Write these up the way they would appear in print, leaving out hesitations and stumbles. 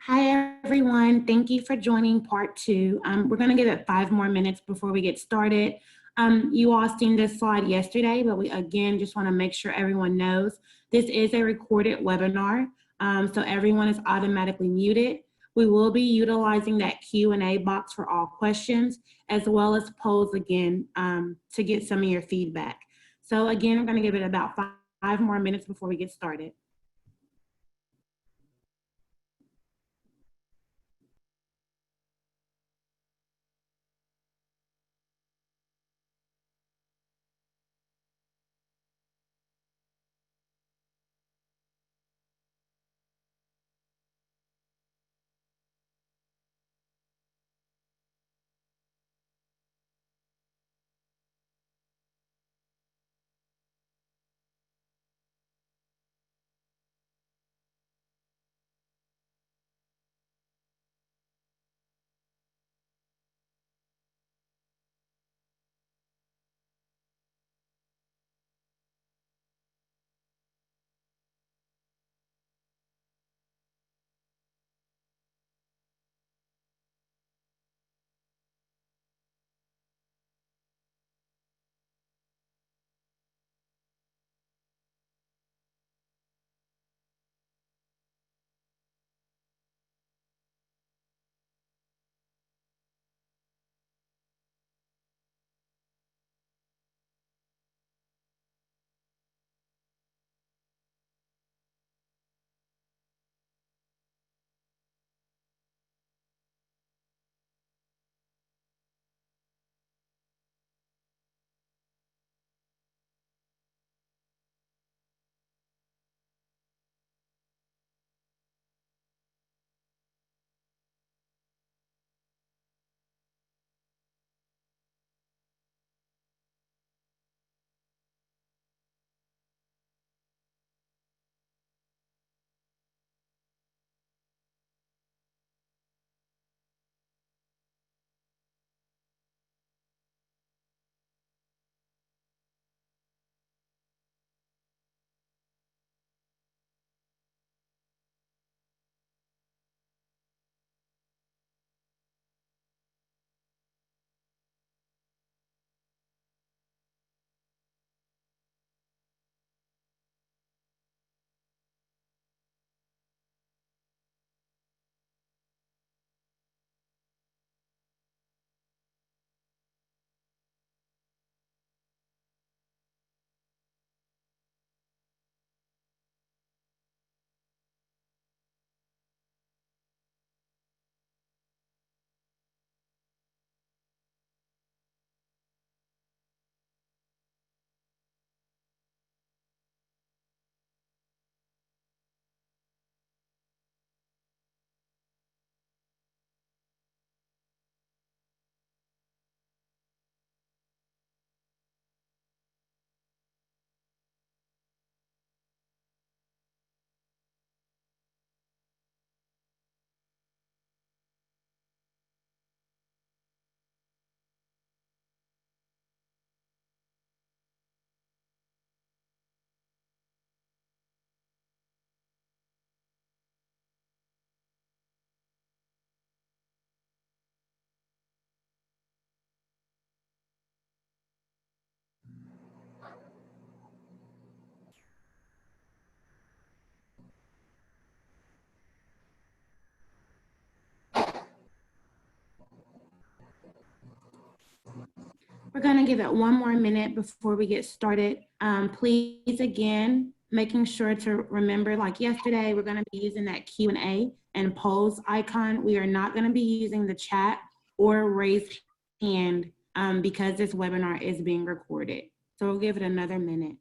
Hi, everyone. Thank you for joining part two. We're going to give it 5 more minutes before we get started. You all seen this slide yesterday, but we again just want to make sure everyone knows this is a recorded webinar, so everyone is automatically muted. We will be utilizing that Q&A box for all questions, as well as polls again to get some of your feedback. So again, I'm going to give it about 5 more minutes before we get started. We're going to give it 1 more minute before we get started. Please, again, making sure to remember, like yesterday, we're going to be using that Q&A and polls icon. We are not going to be using the chat or raise hand because this webinar is being recorded. So we'll give it another minute.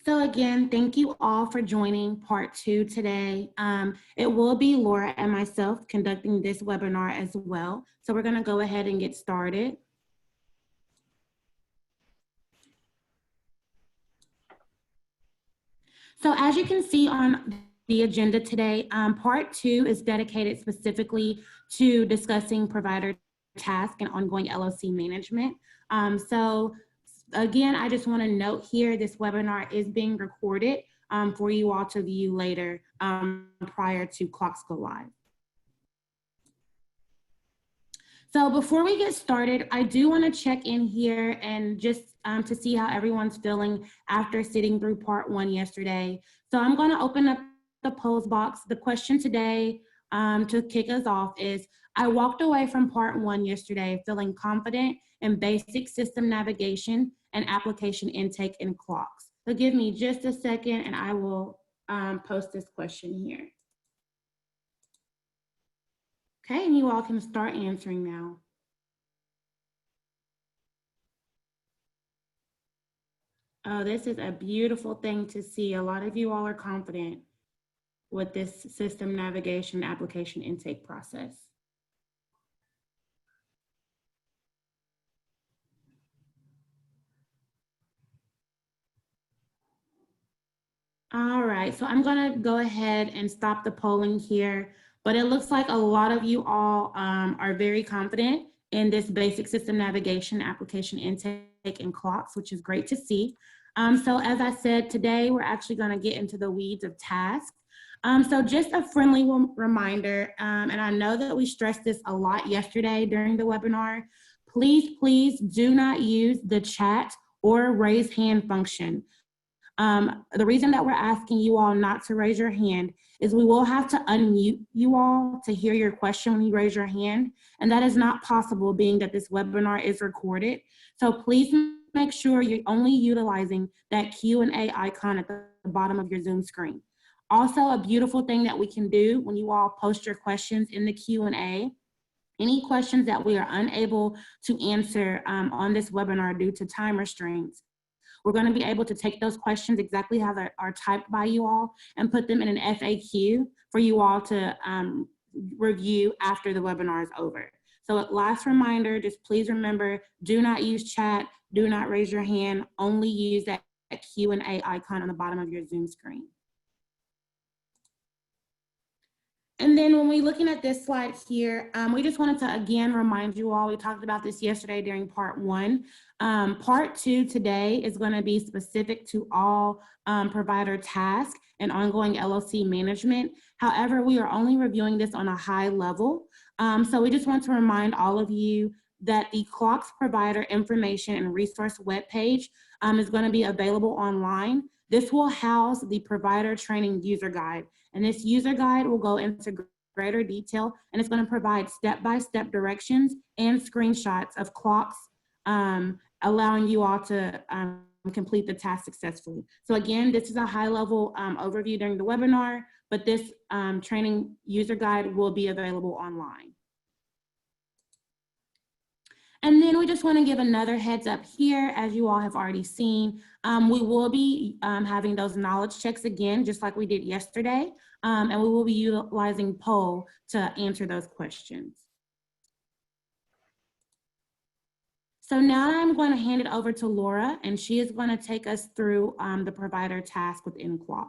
So again, thank you all for joining part 2 today. It will be Laura and myself conducting this webinar as well. So we're gonna go ahead and get started. So as you can see on the agenda today, part 2 is dedicated specifically to discussing provider task and ongoing LOC management. So again, I just want to note here, this webinar is being recorded for you all to view later prior to KLOCS go live. So before we get started, I do want to check in here and just to see how everyone's feeling after sitting through part 1 yesterday. So I'm going to open up the polls box. The question today to kick us off is, I walked away from part 1 yesterday feeling confident in basic system navigation and application intake in KLOCS. So give me just a second and I will post this question here. Okay, and you all can start answering now. Oh, this is a beautiful thing to see. A lot of you all are confident with this system navigation application intake process. All right, so I'm gonna go ahead and stop the polling here, but it looks like a lot of you all are very confident in this basic system navigation application intake in KLOCS, which is great to see. So as I said, today we're actually gonna get into the weeds of tasks. So just a friendly reminder, and I know that we stressed this a lot yesterday during the webinar, please do not use the chat or raise hand function. The reason that we're asking you all not to raise your hand is we will have to unmute you all to hear your question when you raise your hand, and that is not possible being that this webinar is recorded. So please make sure you're only utilizing that Q&A icon at the bottom of your Zoom screen. Also, a beautiful thing that we can do when you all post your questions in the Q&A, any questions that we are unable to answer on this webinar due to time restraints, we're going to be able to take those questions exactly how they are typed by you all and put them in an FAQ for you all to review after the webinar is over. So last reminder, just please remember, do not use chat, do not raise your hand, only use that Q&A icon on the bottom of your Zoom screen. And then when we're looking at this slide here, we just wanted to again remind you all, we talked about this yesterday during part 1. Part 2 today is going to be specific to all provider tasks and ongoing LOC management. However, we are only reviewing this on a high level. So we just want to remind all of you that the KLOCS provider information and resource webpage is going to be available online. This will house the provider training user guide. And this user guide will go into greater detail, and it's going to provide step-by-step directions and screenshots of KLOCS, allowing you all to complete the task successfully. So again, this is a high-level overview during the webinar, but this training user guide will be available online. And then we just want to give another heads up here, as you all have already seen, we will be having those knowledge checks again, just like we did yesterday, and we will be utilizing poll to answer those questions. So now I'm going to hand it over to Laura, and she is going to take us through the provider task within KLOCS.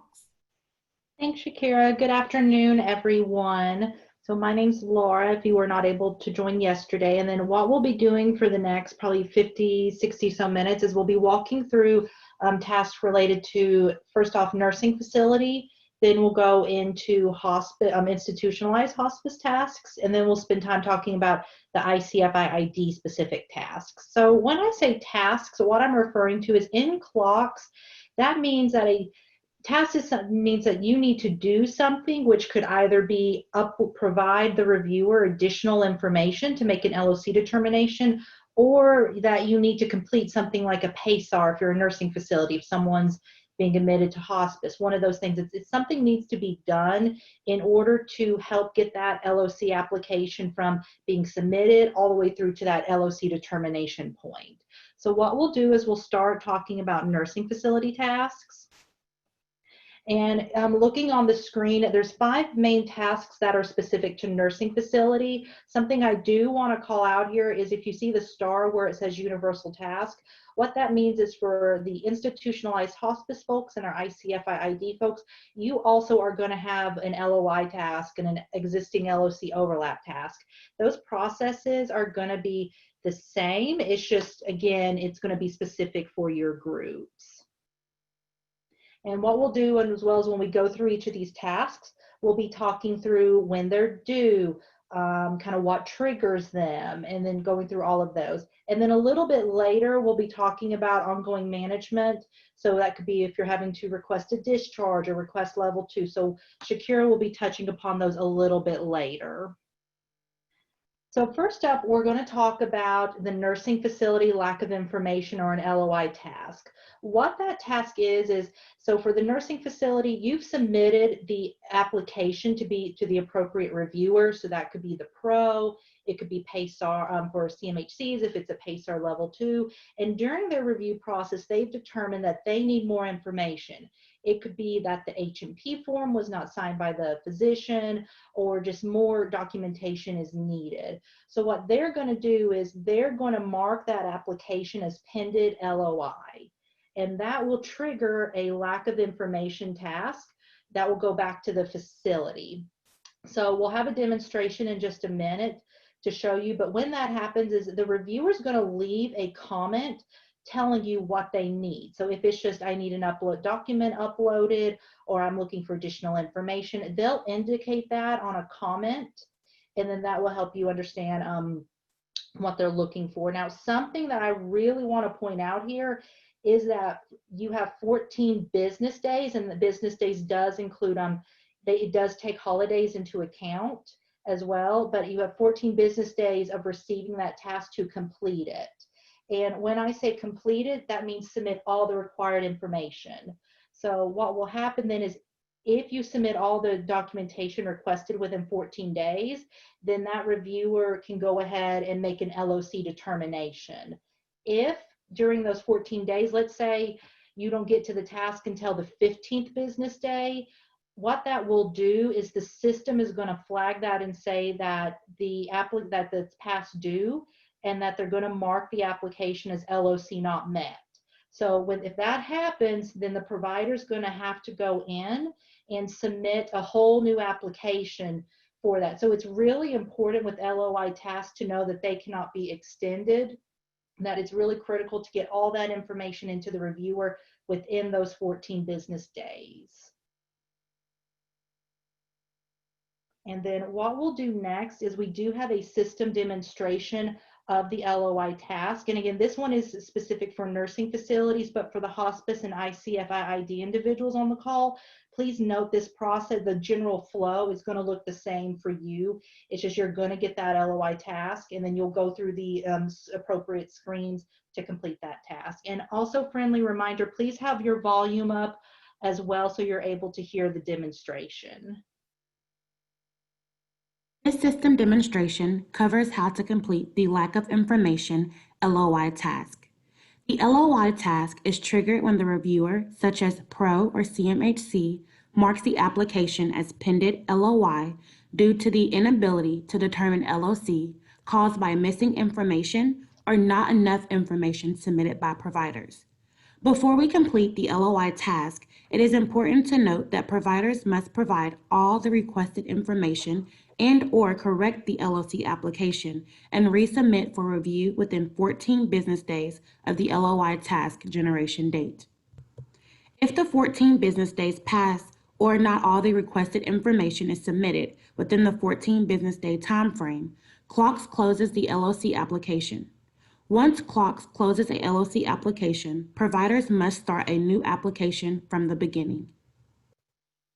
Thanks, Shakira. Good afternoon, everyone. So my name's Laura, if you were not able to join yesterday. And then what we'll be doing for the next probably 50, 60 some minutes is we'll be walking through tasks related to, first off, nursing facility. Then we'll go into institutionalized hospice tasks. And then we'll spend time talking about the ICFI ID specific tasks. So when I say tasks, what I'm referring to is in KLOCS, that means that a task means that you need to do something which could either be provide the reviewer additional information to make an LOC determination, or that you need to complete something like a PASAR if you're a nursing facility, if someone's being admitted to hospice. One of those things, it's something needs to be done in order to help get that LOC application from being submitted all the way through to that LOC determination point. So what we'll do is we'll start talking about nursing facility tasks. And looking on the screen, there's 5 main tasks that are specific to nursing facility. Something I do want to call out here is if you see the star where it says universal task, what that means is for the institutionalized hospice folks and our ICFID folks, you also are going to have an LOI task and an existing LOC overlap task. Those processes are going to be the same. It's just, again, it's going to be specific for your groups. And what we'll do, and as well as when we go through each of these tasks, we'll be talking through when they're due, kind of what triggers them, and then going through all of those. And then a little bit later, we'll be talking about ongoing management. So that could be if you're having to request a discharge or request level 2. So Shakira will be touching upon those a little bit later. So first up, we're going to talk about the nursing facility lack of information or an LOI task. What that task is so for the nursing facility, you've submitted the application to the appropriate reviewer. So that could be the pro, it could be PACER for CMHCs if it's a PACER level 2. And during their review process, they've determined that they need more information. It could be that the H&P form was not signed by the physician, or just more documentation is needed. So what they're going to do is they're going to mark that application as pending LOI. And that will trigger a lack of information task that will go back to the facility. So we'll have a demonstration in just a minute to show you, but when that happens is the reviewer is going to leave a comment telling you what they need. So if it's just I need an document uploaded, or I'm looking for additional information, they'll indicate that on a comment, and then that will help you understand what they're looking for. Now, something that I really want to point out here is that you have 14 business days, and the business days does include it does take holidays into account as well, but you have 14 business days of receiving that task to complete it. And when I say completed, that means submit all the required information. So what will happen then is if you submit all the documentation requested within 14 days, then that reviewer can go ahead and make an LOC determination. If during those 14 days, let's say you don't get to the task until the 15th business day, what that will do is the system is going to flag that and say that that's past due, and that they're going to mark the application as LOC not met. So if that happens, then the provider is going to have to go in and submit a whole new application for that. So it's really important with LOI tasks to know that they cannot be extended, that it's really critical to get all that information into the reviewer within those 14 business days. And then what we'll do next is we do have a system demonstration of the LOI task. And again, this one is specific for nursing facilities, but for the hospice and ICFID individuals on the call, please note this process, the general flow is going to look the same for you. It's just you're going to get that LOI task, and then you'll go through the appropriate screens to complete that task. And also, friendly reminder, please have your volume up as well so you're able to hear the demonstration. This system demonstration covers how to complete the lack of information LOI task. The LOI task is triggered when the reviewer, such as PRO or CMHC, marks the application as pending LOI due to the inability to determine LOC caused by missing information or not enough information submitted by providers. Before we complete the LOI task, it is important to note that providers must provide all the requested information and/or correct the LOC application and resubmit for review within 14 business days of the LOI task generation date. If the 14 business days pass or not all the requested information is submitted within the 14 business day timeframe, KLOCS closes the LOC application. Once KLOCS closes a LOC application, providers must start a new application from the beginning.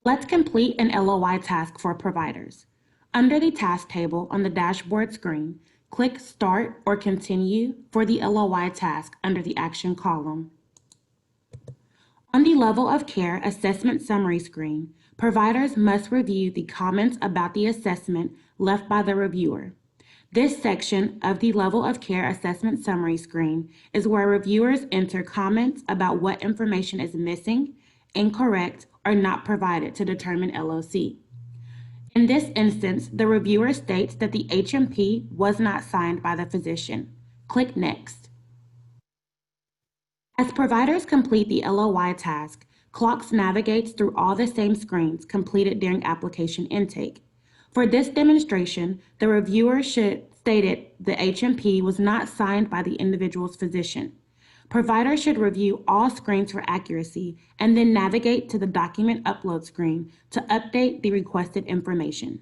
Let's complete an LOI task for providers. Under the task table on the dashboard screen, click Start or Continue for the LOI task under the Action column. On the Level of Care Assessment Summary screen, providers must review the comments about the assessment left by the reviewer. This section of the Level of Care Assessment Summary screen is where reviewers enter comments about what information is missing incorrect, or not provided to determine LOC. In this instance, the reviewer states that the HMP was not signed by the physician. Click Next. As providers complete the LOI task, KLOCS navigates through all the same screens completed during application intake. For this demonstration, the reviewer stated the HMP was not signed by the individual's physician. Providers should review all screens for accuracy and then navigate to the document upload screen to update the requested information.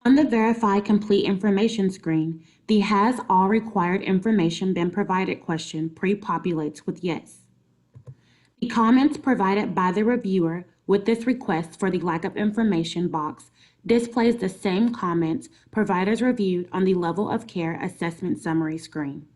On the Verify Complete Information screen, the Has All Required Information Been Provided question pre-populates with Yes. The comments provided by the reviewer with this request for the lack of information box displays the same comments providers reviewed on the Level of Care Assessment Summary screen.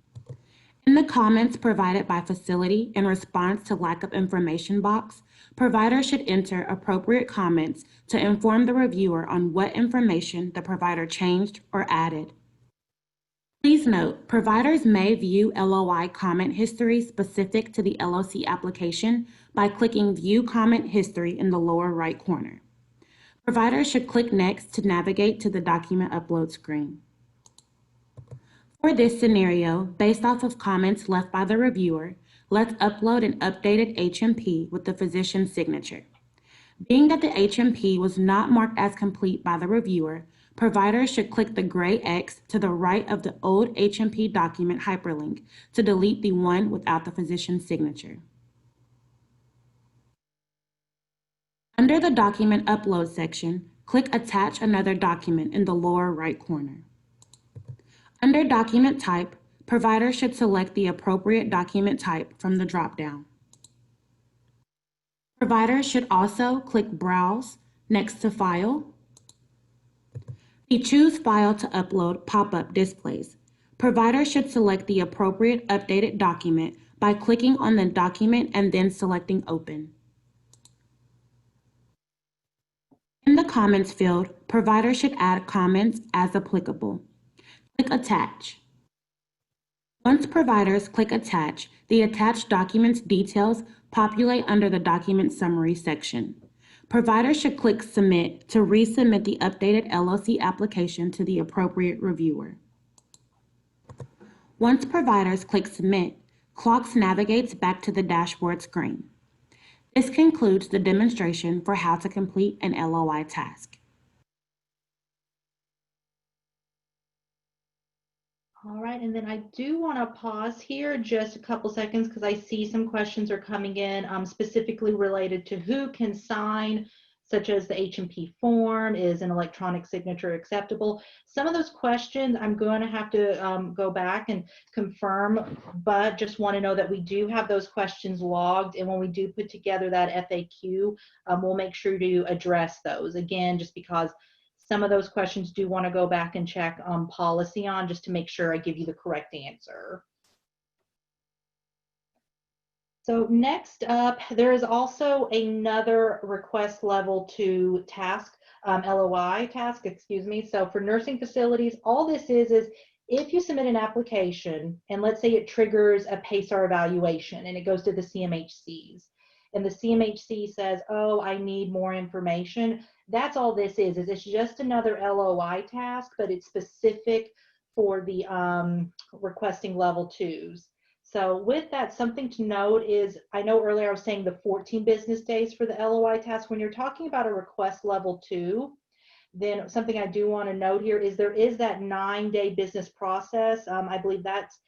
In the comments provided by facility in response to lack of information box, providers should enter appropriate comments to inform the reviewer on what information the provider changed or added. Please note, providers may view LOI comment history specific to the LOC application by clicking View Comment History in the lower right corner. Providers should click Next to navigate to the document upload screen. For this scenario, based off of comments left by the reviewer, let's upload an updated HMP with the physician's signature. Being that the HMP was not marked as complete by the reviewer, providers should click the gray X to the right of the old HMP document hyperlink to delete the one without the physician's signature. Under the document upload section, click Attach Another Document in the lower right corner. Under Document Type, providers should select the appropriate document type from the drop-down. Providers should also click Browse next to File. The Choose File to Upload pop-up displays. Providers should select the appropriate updated document by clicking on the document and then selecting Open. In the Comments field, providers should add comments as applicable. Click Attach. Once providers click Attach, the attached document's details populate under the Document Summary section. Providers should click Submit to resubmit the updated LOC application to the appropriate reviewer. Once providers click Submit, KLOCS navigates back to the dashboard screen. This concludes the demonstration for how to complete an LOI task. All right, and then I do want to pause here just a couple seconds because I see some questions are coming in specifically related to who can sign, such as the HMP form, is an electronic signature acceptable? Some of those questions I'm going to have to go back and confirm, but just want to know that we do have those questions logged, and when we do put together that FAQ, we'll make sure to address those. Again, just because some of those questions do want to go back and check policy on just to make sure I give you the correct answer. So next up, there is also another request level 2 task, LOI task, excuse me. So for nursing facilities, all this is if you submit an application and let's say it triggers a PACER evaluation and it goes to the CMHCs and the CMHC says, oh, I need more information. That's all this is it's just another LOI task, but it's specific for the requesting level 2s. So with that, something to note is, I know earlier I was saying the 14 business days for the LOI task. When you're talking about a request level 2, then something I do want to note here is there is that 9-day business process. I believe that's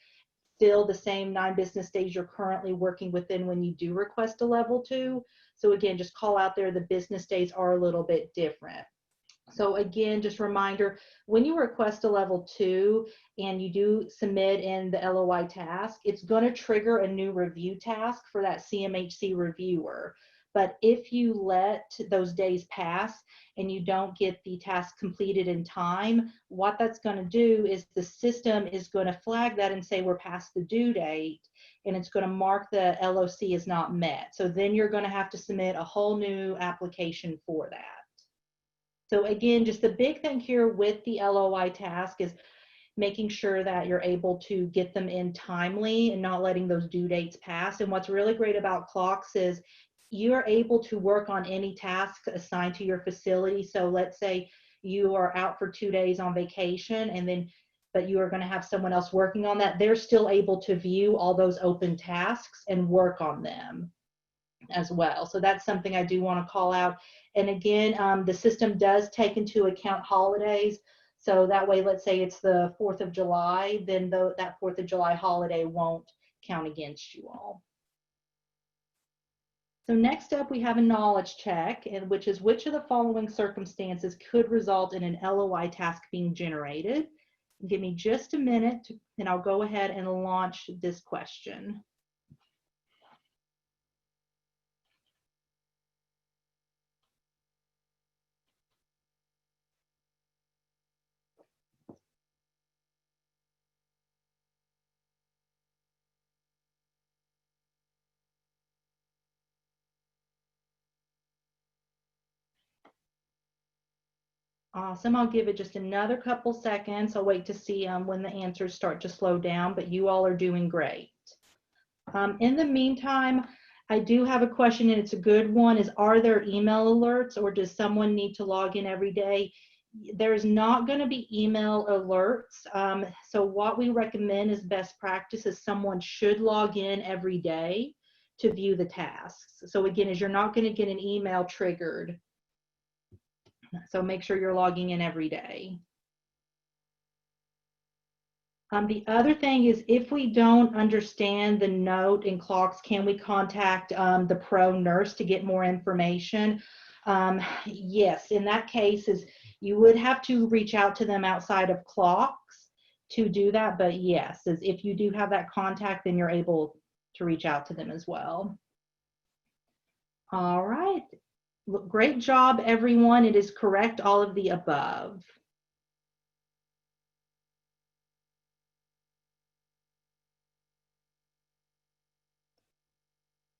still the same 9 business days you're currently working within when you do request a level 2. So again, just call out there, the business days are a little bit different. So again, just a reminder, when you request a level 2 and you do submit in the LOI task, it's going to trigger a new review task for that CMHC reviewer. But if you let those days pass and you don't get the task completed in time, what that's going to do is the system is going to flag that and say we're past the due date, and it's going to mark the LOC as not met. So then you're going to have to submit a whole new application for that. So again, just the big thing here with the LOI task is making sure that you're able to get them in timely and not letting those due dates pass. And what's really great about KLOCS is you're able to work on any task assigned to your facility. So let's say you are out for 2 days on vacation, and then but you are going to have someone else working on that. They're still able to view all those open tasks and work on them as well. So that's something I do want to call out. And again, the system does take into account holidays. So that way, let's say it's the 4th of July, then that 4th of July holiday won't count against you all. So next up, we have a knowledge check, which is which of the following circumstances could result in an LOI task being generated. Give me just a minute, and I'll go ahead and launch this question. Awesome. I'll give it just another couple seconds. I'll wait to see when the answers start to slow down, but you all are doing great. In the meantime, I do have a question, and it's a good one, is are there email alerts, or does someone need to log in every day? There's not going to be email alerts. So what we recommend as best practice is someone should log in every day to view the tasks. So again, you're not going to get an email triggered. So make sure you're logging in every day. The other thing is, if we don't understand the note in KLOCS, can we contact the pro nurse to get more information? Yes, in that case, you would have to reach out to them outside of KLOCS to do that. But yes, if you do have that contact, then you're able to reach out to them as well. All right. Great job, everyone. It is correct, all of the above.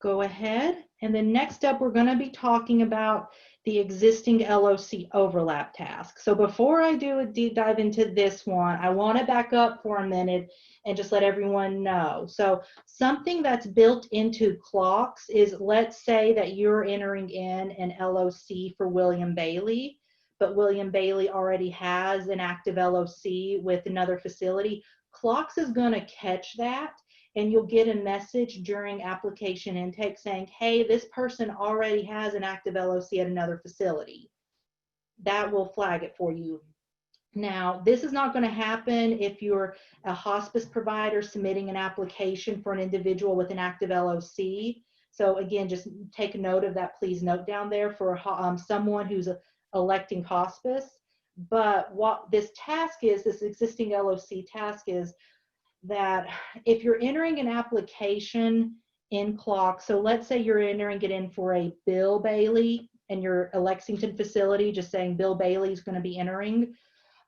Go ahead. And then next up, we're going to be talking about the existing LOC overlap task. So before I do a deep dive into this one, I want to back up for a minute and just let everyone know. So something that's built into KLOCS is, let's say that you're entering in an LOC for William Bailey, but William Bailey already has an active LOC with another facility. KLOCS is going to catch that, and you'll get a message during application intake saying, hey, this person already has an active LOC at another facility. That will flag it for you. Now, this is not going to happen if you're a hospice provider submitting an application for an individual with an active LOC. So again, just take a note of that. Please note down there for someone who's electing hospice. But what this task is, this existing LOC task is, that if you're entering an application in KLOCS, so let's say you're entering it in for a Bill Bailey and you're a Lexington facility, just saying Bill Bailey is going to be entering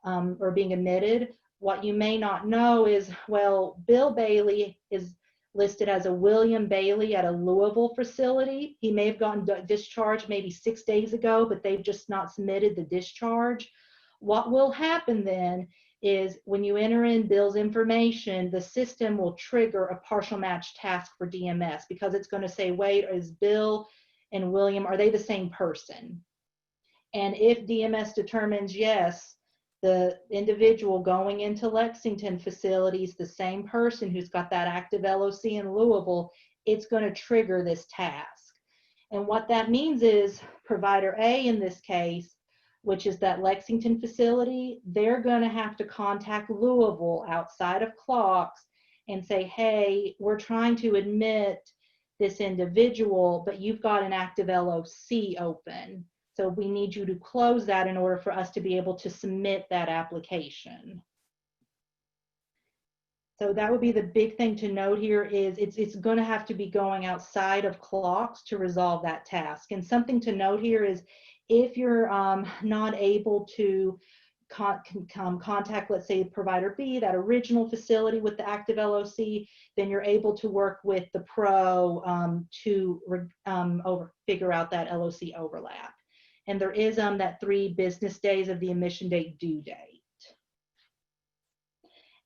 or being admitted. What you may not know is, well, Bill Bailey is listed as a William Bailey at a Louisville facility. He may have gotten discharged maybe 6 days ago, but they've just not submitted the discharge. What will happen then is, when you enter in Bill's information, the system will trigger a partial match task for DMS, because it's going to say, wait, is Bill and William, are they the same person? And if DMS determines yes, the individual going into Lexington facility is the same person who's got that active LOC in Louisville, it's going to trigger this task. And what that means is, provider A in this case, which is that Lexington facility, they're going to have to contact Louisville outside of KLOCS and say, hey, we're trying to admit this individual, but you've got an active LOC open. So we need you to close that in order for us to be able to submit that application. So that would be the big thing to note here is it's going to have to be going outside of KLOCS to resolve that task. And something to note here is if you're not able to contact, let's say, provider B, that original facility with the active LOC, then you're able to work with the pro to figure out that LOC overlap. And there is that 3 business days of the admission date due date.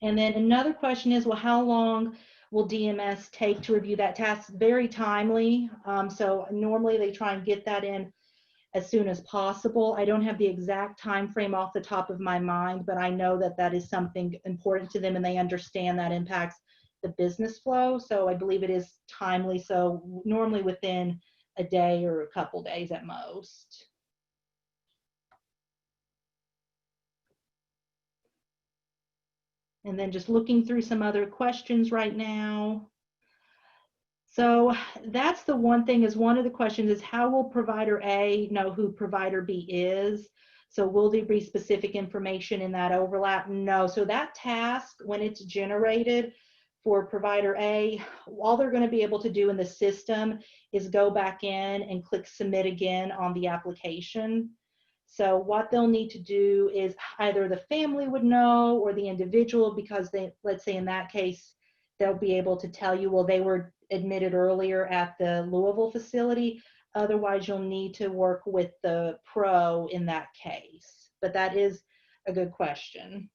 And then another question is, well, how long will DMS take to review that task? Very timely. So normally they try and get that in as soon as possible. I don't have the exact time frame off the top of my mind, but I know that that is something important to them and they understand that impacts the business flow. So I believe it is timely. So normally within a day or a couple days at most. And then just looking through some other questions right now. So that's the one thing is one of the questions is how will provider A know who provider B is? So will there be specific information in that overlap? No. So that task, when it's generated for provider A, all they're going to be able to do in the system is go back in and click submit again on the application. So what they'll need to do is either the family would know or the individual, because they, let's say in that case, they'll be able to tell you, well, they were admitted earlier at the Louisville facility. Otherwise, you'll need to work with the pro in that case. But that is a good question.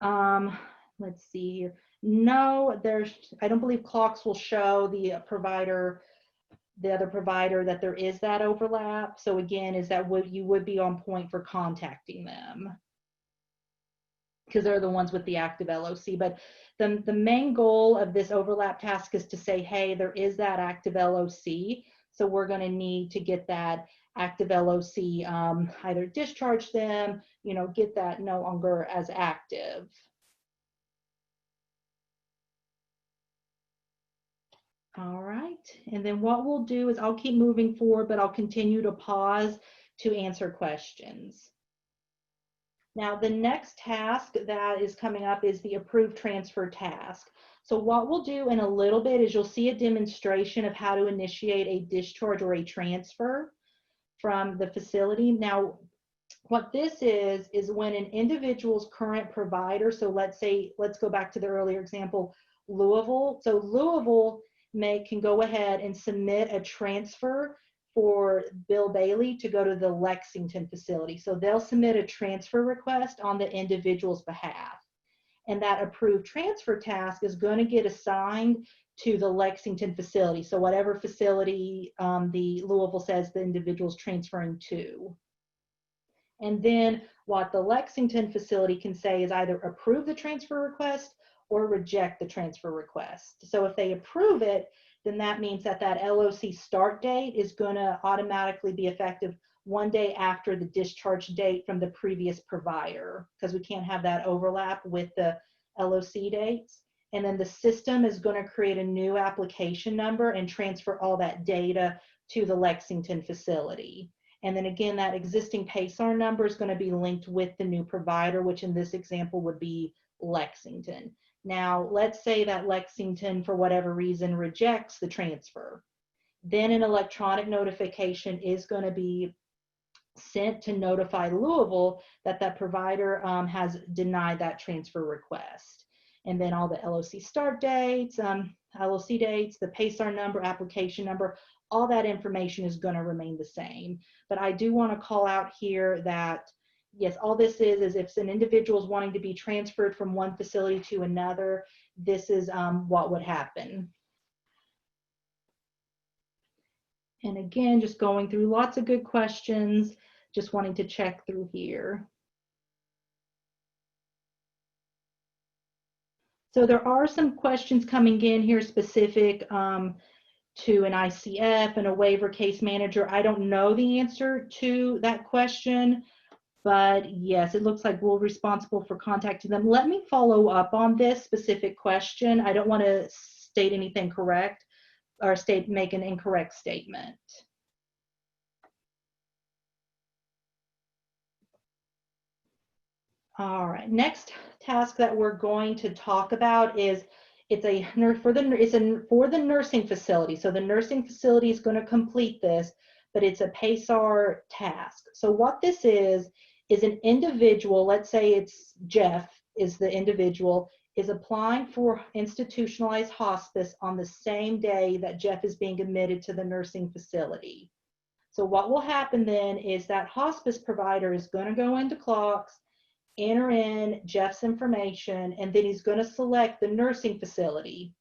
Let's see here. No, I don't believe KLOCS will show the provider, the other provider, that there is that overlap. So again, is that what you would be on point for contacting them, because they're the ones with the active LOC. But the main goal of this overlap task is to say, hey, there is that active LOC. So we're going to need to get that active LOC, either discharge them, get that no longer as active. All right, and then what we'll do is I'll keep moving forward, but I'll continue to pause to answer questions. Now, the next task that is coming up is the approved transfer task. So what we'll do in a little bit is you'll see a demonstration of how to initiate a discharge or a transfer from the facility. Now, what this is when an individual's current provider, so let's go back to the earlier example, Louisville. So Louisville can go ahead and submit a transfer for Bill Bailey to go to the Lexington facility. So they'll submit a transfer request on the individual's behalf. And that approved transfer task is going to get assigned to the Lexington facility. So whatever facility the Louisville says the individual's transferring to. And then what the Lexington facility can say is either approve the transfer request or reject the transfer request. So if they approve it, then that means that LOC start date is going to automatically be effective 1 day after the discharge date from the previous provider, because we can't have that overlap with the LOC dates. And then the system is going to create a new application number and transfer all that data to the Lexington facility. And then again, that existing PASAR number is going to be linked with the new provider, which in this example would be Lexington. Now, let's say that Lexington, for whatever reason, rejects the transfer. Then an electronic notification is going to be sent to notify Louisville that that provider has denied that transfer request. And then all the LOC start dates, LOC dates, the PASAR number, application number, all that information is going to remain the same. But I do want to call out here that yes, all this is if an individual is wanting to be transferred from one facility to another, this is what would happen. And again, just going through lots of good questions, just wanting to check through here. So there are some questions coming in here specific to an ICF and a waiver case manager. I don't know the answer to that question. But yes, it looks like we're responsible for contacting them. Let me follow up on this specific question. I don't want to state anything correct or make an incorrect statement. All right, next task that we're going to talk about is for the nursing facility. So the nursing facility is going to complete this, but it's a PACER task. So what this is an individual, let's say it's Jeff is the individual, is applying for institutionalized hospice on the same day that Jeff is being admitted to the nursing facility. So what will happen then is that hospice provider is going to go into KLOCS, enter in Jeff's information, and then he's going to select the nursing facility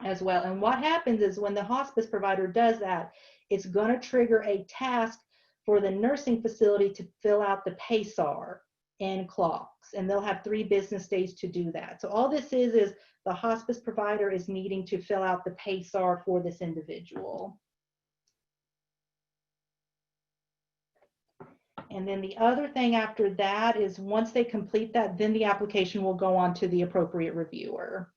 as well. And what happens is when the hospice provider does that, it's going to trigger a task for the nursing facility to fill out the PACER in KLOCS, and they'll have 3 business days to do that. So all this is the hospice provider is needing to fill out the PACER for this individual. And then the other thing after that is once they complete that, then the application will go on to the appropriate reviewer.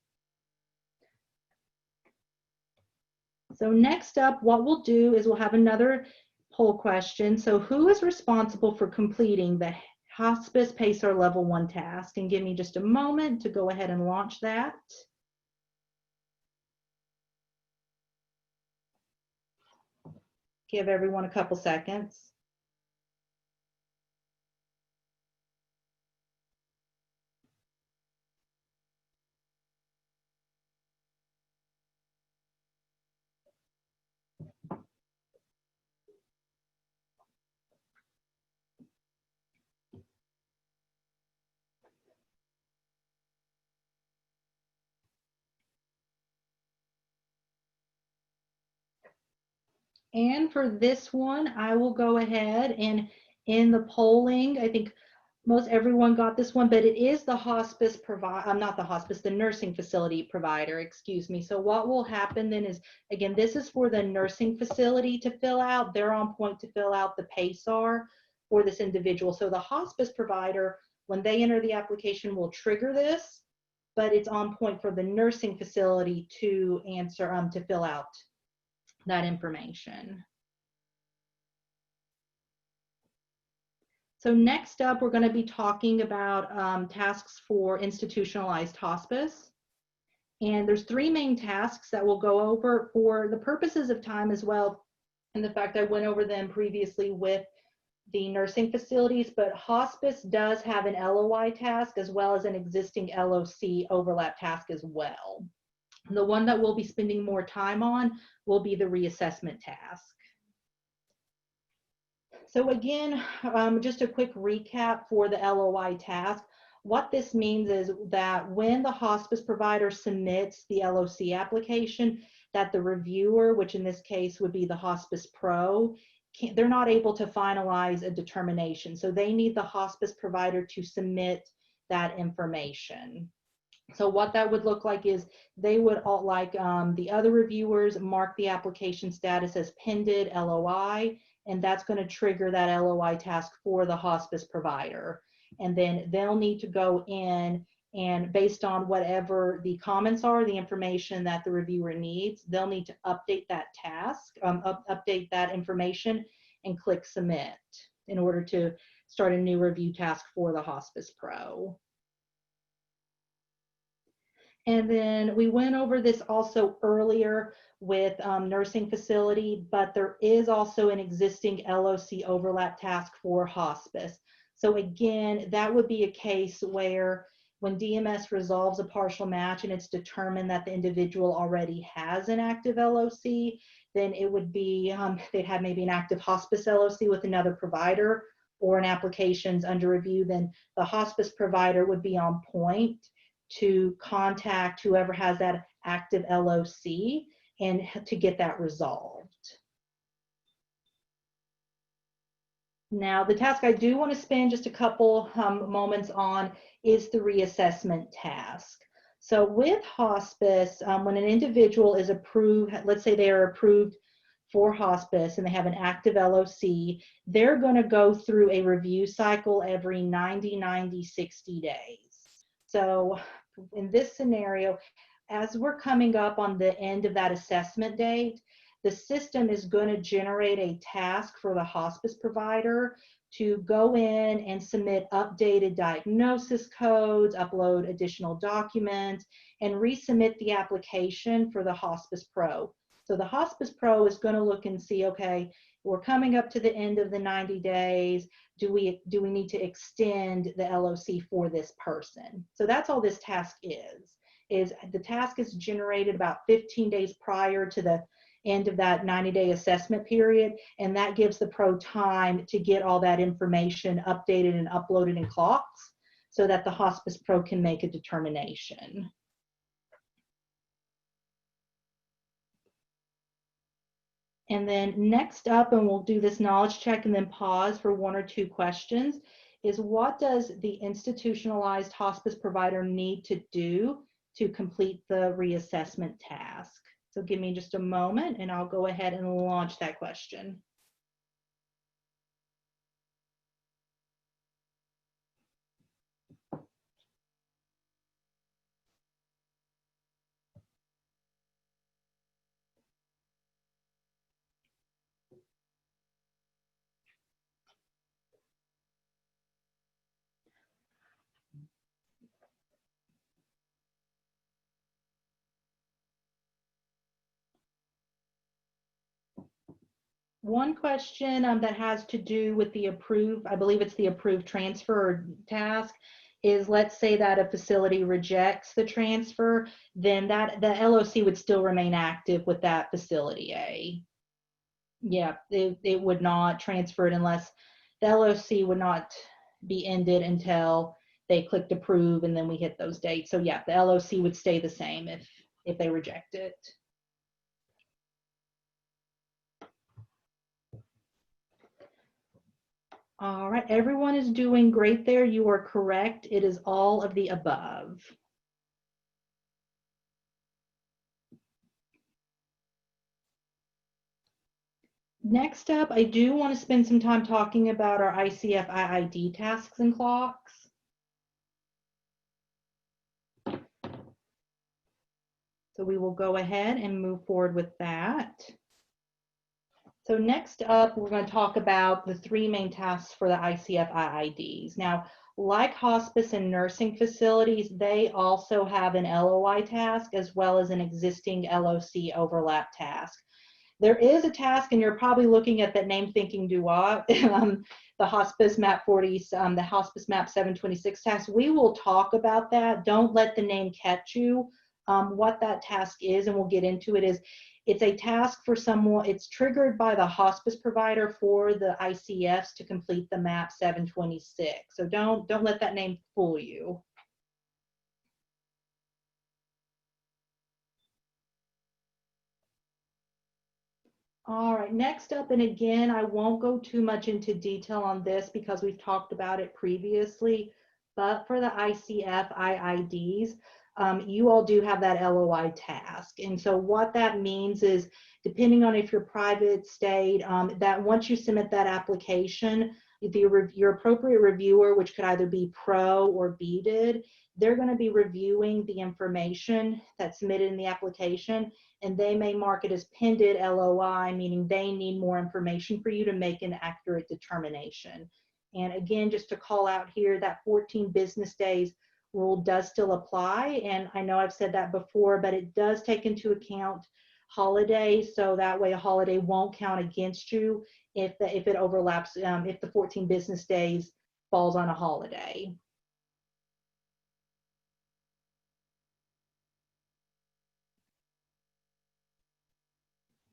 So next up, what we'll do is we'll have another poll question. So who is responsible for completing the hospice PACER level 1 task? And give me just a moment to go ahead and launch that. Give everyone a couple seconds. And for this one, I will go ahead and in the polling, I think most everyone got this one, but it is the hospice provider, not the hospice, the nursing facility provider, excuse me. So what will happen then is, again, this is for the nursing facility to fill out. They're on point to fill out the PACER for this individual. So the hospice provider, when they enter the application, will trigger this, but it's on point for the nursing facility to answer, to fill out that information. So next up, we're going to be talking about tasks for institutionalized hospice. And there's 3 main tasks that we'll go over for the purposes of time as well. And the fact I went over them previously with the nursing facilities, but hospice does have an LOI task as well as an existing LOC overlap task as well. The one that we'll be spending more time on will be the reassessment task. So again, just a quick recap for the LOI task. What this means is that when the hospice provider submits the LOC application, that the reviewer, which in this case would be the hospice pro, they're not able to finalize a determination. So they need the hospice provider to submit that information. So what that would look like is they would, like the other reviewers, mark the application status as pending LOI, and that's going to trigger that LOI task for the hospice provider. And then they'll need to go in and based on whatever the comments are, the information that the reviewer needs, they'll need to update that task, update that information and click submit in order to start a new review task for the hospice pro. And then we went over this also earlier with nursing facility, but there is also an existing LOC overlap task for hospice. So again, that would be a case where when DMS resolves a partial match and it's determined that the individual already has an active LOC, then it would be, they'd have maybe an active hospice LOC with another provider or an application's under review, then the hospice provider would be on point to contact whoever has that active LOC and to get that resolved. Now, the task I do want to spend just a couple moments on is the reassessment task. So with hospice, when an individual is approved, let's say they are approved for hospice and they have an active LOC, they're going to go through a review cycle every 90, 90, 60 days. So in this scenario, as we're coming up on the end of that assessment date, the system is going to generate a task for the hospice provider to go in and submit updated diagnosis codes, upload additional documents, and resubmit the application for the Hospice Pro. So the Hospice Pro is going to look and see, okay, we're coming up to the end of the 90 days. Do we need to extend the LOC for this person? So that's all this task is the task is generated about 15 days prior to the end of that 90-day assessment period, and that gives the pro time to get all that information updated and uploaded in KLOCS so that the Hospice Pro can make a determination. And then next up, and we'll do this knowledge check and then pause for 1 or 2 questions, is what does the institutionalized hospice provider need to do to complete the reassessment task? So give me just a moment and I'll go ahead and launch that question. One question that has to do with the I believe it's the approved transfer task, is let's say that a facility rejects the transfer, then that the LOC would still remain active with that facility A. Yeah, it would not transfer it unless the LOC would not be ended until they clicked approve and then we hit those dates. So yeah, the LOC would stay the same if they reject it. All right, everyone is doing great there. You are correct. It is all of the above. Next up, I do want to spend some time talking about our ICF IID tasks and KLOCS. So we will go ahead and move forward with that. So next up, we're going to talk about the 3 main tasks for the ICF IIDs. Now, like hospice and nursing facilities, they also have an LOI task as well as an existing LOC overlap task. There is a task, and you're probably looking at that name thinking, do what? The Hospice Map 40, the Hospice Map 726 task. We will talk about that. Don't let the name catch you. What that task is, and we'll get into it, is it's a task for someone, it's triggered by the hospice provider for the ICFs to complete the MAP 726. So don't let that name fool you. All right, next up, and again, I won't go too much into detail on this because we've talked about it previously, but for the ICF IIDs, you all do have that LOI task. And so what that means is, depending on if you're private, state, that once you submit that application, your appropriate reviewer, which could either be pro or BDID, they're going to be reviewing the information that's submitted in the application, and they may mark it as pending LOI, meaning they need more information for you to make an accurate determination. And again, just to call out here, that 14 business days rule does still apply. And I know I've said that before, but it does take into account holidays. So that way a holiday won't count against you if it overlaps, if the 14 business days falls on a holiday.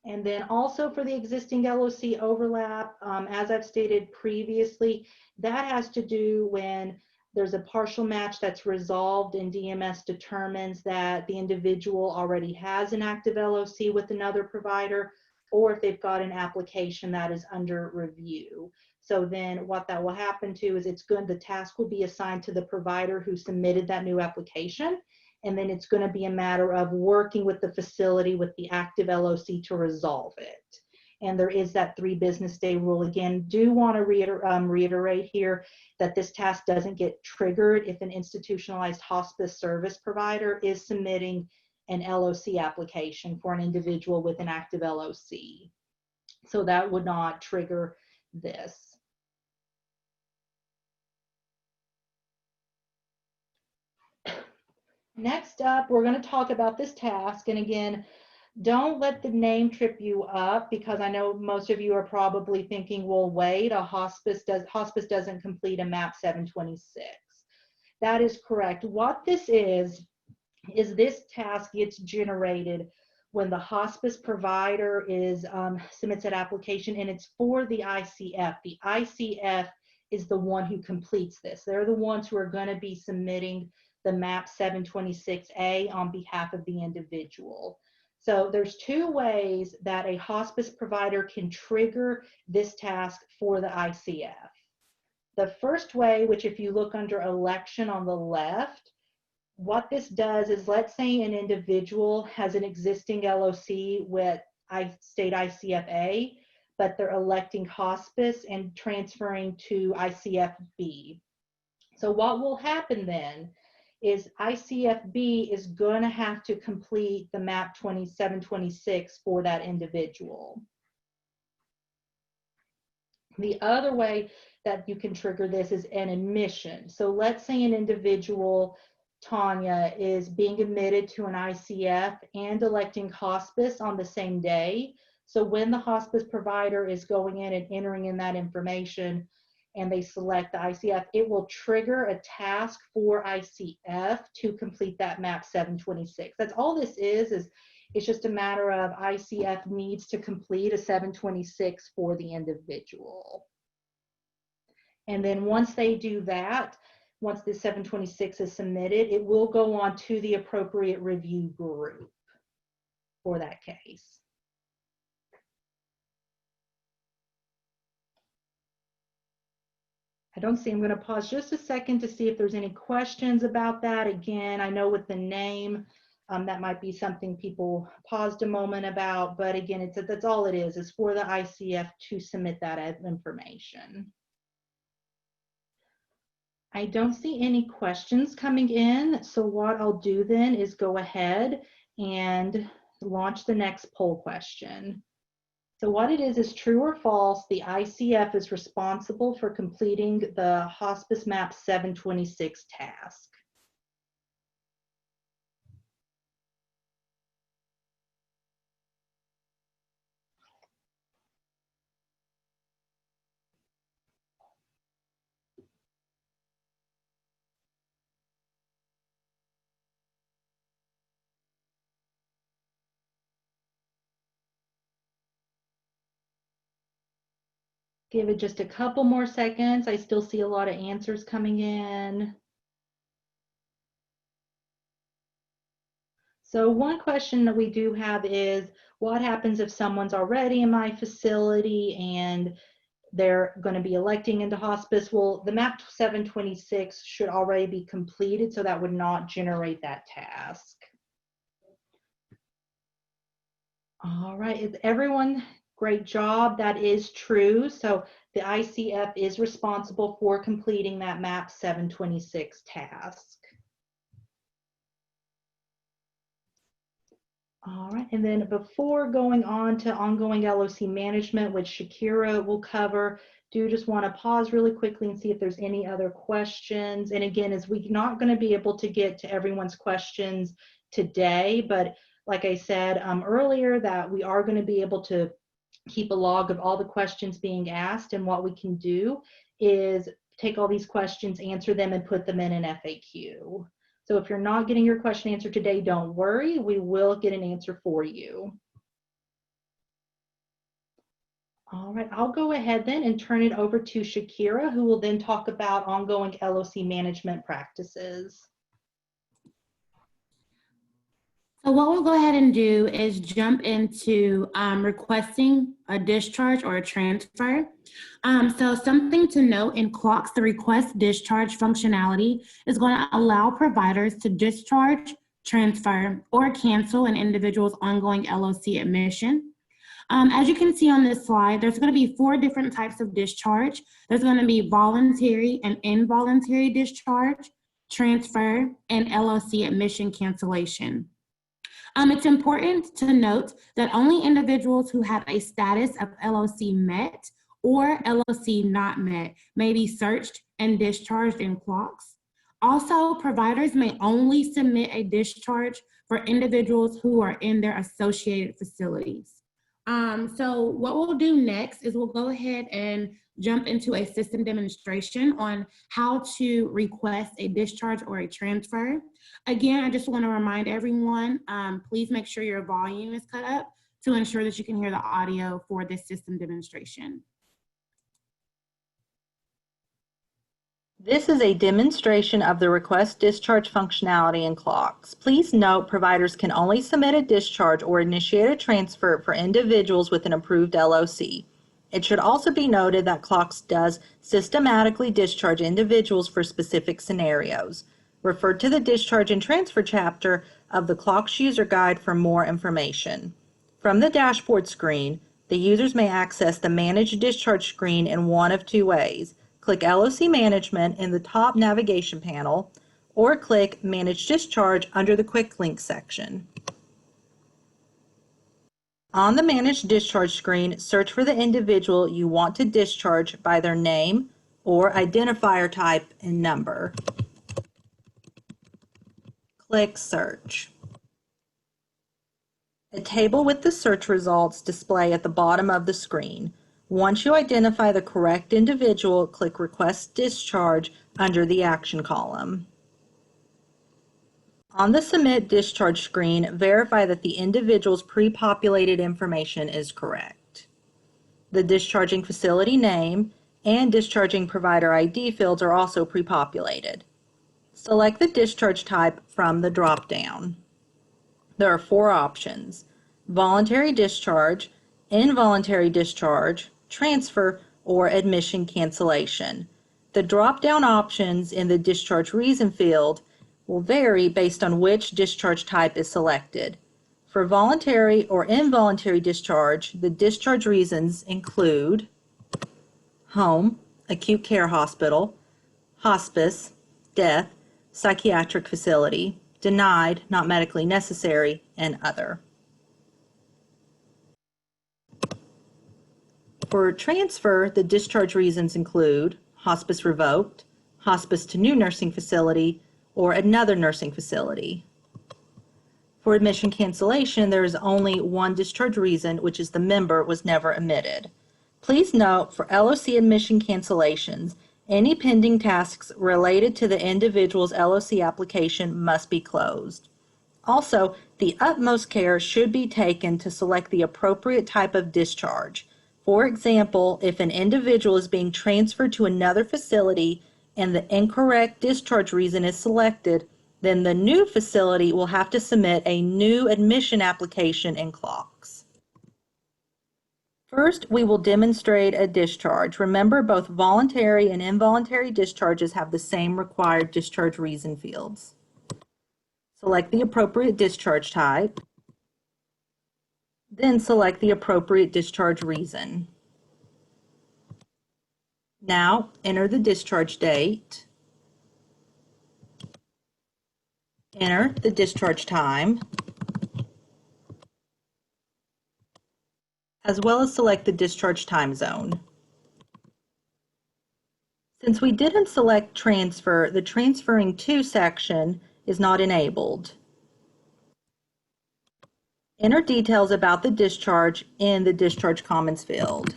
And then also for the existing LOC overlap, as I've stated previously, that has to do when there's a partial match that's resolved and DMS determines that the individual already has an active LOC with another provider, or if they've got an application that is under review. So then what that will happen to is the task will be assigned to the provider who submitted that new application. And then it's going to be a matter of working with the facility with the active LOC to resolve it. And there is that 3 business day rule. Again, do want to reiterate here that this task doesn't get triggered if an institutionalized hospice service provider is submitting an LOC application for an individual with an active LOC. So that would not trigger this. Next up, we're going to talk about this task. And again, don't let the name trip you up, because I know most of you are probably thinking, well, wait, hospice doesn't complete a MAP 726. That is correct. What this is this task gets generated when the hospice provider submits an application, and it's for the ICF. The ICF is the one who completes this. They're the ones who are going to be submitting the MAP 726A on behalf of the individual. So there's two ways that a hospice provider can trigger this task for the ICF. The first way, which if you look under election on the left, what this does is, let's say an individual has an existing LOC with state ICF-A, but they're electing hospice and transferring to ICF-B. So what will happen then is ICF-B is going to have to complete the MAP 2726 for that individual. The other way that you can trigger this is an admission. So let's say an individual, Tanya, is being admitted to an ICF and electing hospice on the same day. So when the hospice provider is going in and entering in that information and they select the ICF, it will trigger a task for ICF to complete that MAP 726. That's all this is it's just a matter of ICF needs to complete a 726 for the individual. And then once they do that, once the 726 is submitted, it will go on to the appropriate review group for that case. I don't see, I'm going to pause just a second to see if there's any questions about that. Again, I know with the name, that might be something people paused a moment about, but again, that's all it is for the ICF to submit that as information. I don't see any questions coming in, so what I'll do then is go ahead and launch the next poll question. So what it is true or false, the ICF is responsible for completing the Hospice MAP 726 task. Give it just a couple more seconds. I still see a lot of answers coming in. So one question that we do have is, what happens if someone's already in my facility and they're going to be electing into hospice? Well, the MAP 726 should already be completed, so that would not generate that task. All right, is everyone? Great job. That is true. So the ICF is responsible for completing that MAP 726 task. All right, and then before going on to ongoing LOC management, which Shakira will cover, do just want to pause really quickly and see if there's any other questions. And again, as we're not going to be able to get to everyone's questions today, but like I said earlier, that we are going to be able to keep a log of all the questions being asked, and what we can do is take all these questions, answer them, and put them in an FAQ. So if you're not getting your question answered today, don't worry, we will get an answer for you. All right, I'll go ahead then and turn it over to Shakira, who will then talk about ongoing LOC management practices. So what we'll go ahead and do is jump into requesting a discharge or a transfer. So something to note in KLOCS, the request discharge functionality is going to allow providers to discharge, transfer, or cancel an individual's ongoing LOC admission. As you can see on this slide, there's going to be 4 different types of discharge. There's going to be voluntary and involuntary discharge, transfer, and LOC admission cancellation. It's important to note that only individuals who have a status of LOC met or LOC not met may be searched and discharged in KLOCS. Also, providers may only submit a discharge for individuals who are in their associated facilities. So what we'll do next is we'll go ahead and jump into a system demonstration on how to request a discharge or a transfer. Again, I just want to remind everyone, please make sure your volume is cut up to ensure that you can hear the audio for this system demonstration. This is a demonstration of the request discharge functionality in KLOCS. Please note providers can only submit a discharge or initiate a transfer for individuals with an approved LOC. It should also be noted that KLOCS does systematically discharge individuals for specific scenarios. Refer to the Discharge and Transfer chapter of the KLOCS User Guide for more information. From the dashboard screen, the users may access the Manage Discharge screen in one of two ways. Click LOC Management in the top navigation panel, or click Manage Discharge under the Quick Links section. On the Manage Discharge screen, search for the individual you want to discharge by their name or identifier type and number. Click Search. A table with the search results display at the bottom of the screen. Once you identify the correct individual, click Request Discharge under the Action column. On the Submit Discharge screen, verify that the individual's pre-populated information is correct. The discharging facility name and discharging provider ID fields are also pre-populated. Select the discharge type from the drop-down. There are four options: voluntary discharge, involuntary discharge, transfer, or admission cancellation. The drop-down options in the discharge reason field will vary based on which discharge type is selected. For voluntary or involuntary discharge, the discharge reasons include home, acute care hospital, hospice, death, psychiatric facility, denied, not medically necessary, and other. For transfer, the discharge reasons include hospice revoked, hospice to new nursing facility, or another nursing facility. For admission cancellation, there is only one discharge reason, which is the member was never admitted. Please note, for LOC admission cancellations, any pending tasks related to the individual's LOC application must be closed. Also, the utmost care should be taken to select the appropriate type of discharge. For example, if an individual is being transferred to another facility and the incorrect discharge reason is selected, then the new facility will have to submit a new admission application in KLOCS. First, we will demonstrate a discharge. Remember, both voluntary and involuntary discharges have the same required discharge reason fields. Select the appropriate discharge type, then select the appropriate discharge reason. Now, enter the discharge date, enter the discharge time, as well as select the discharge time zone. Since we didn't select transfer, the transferring to section is not enabled. Enter details about the discharge in the Discharge Commons field.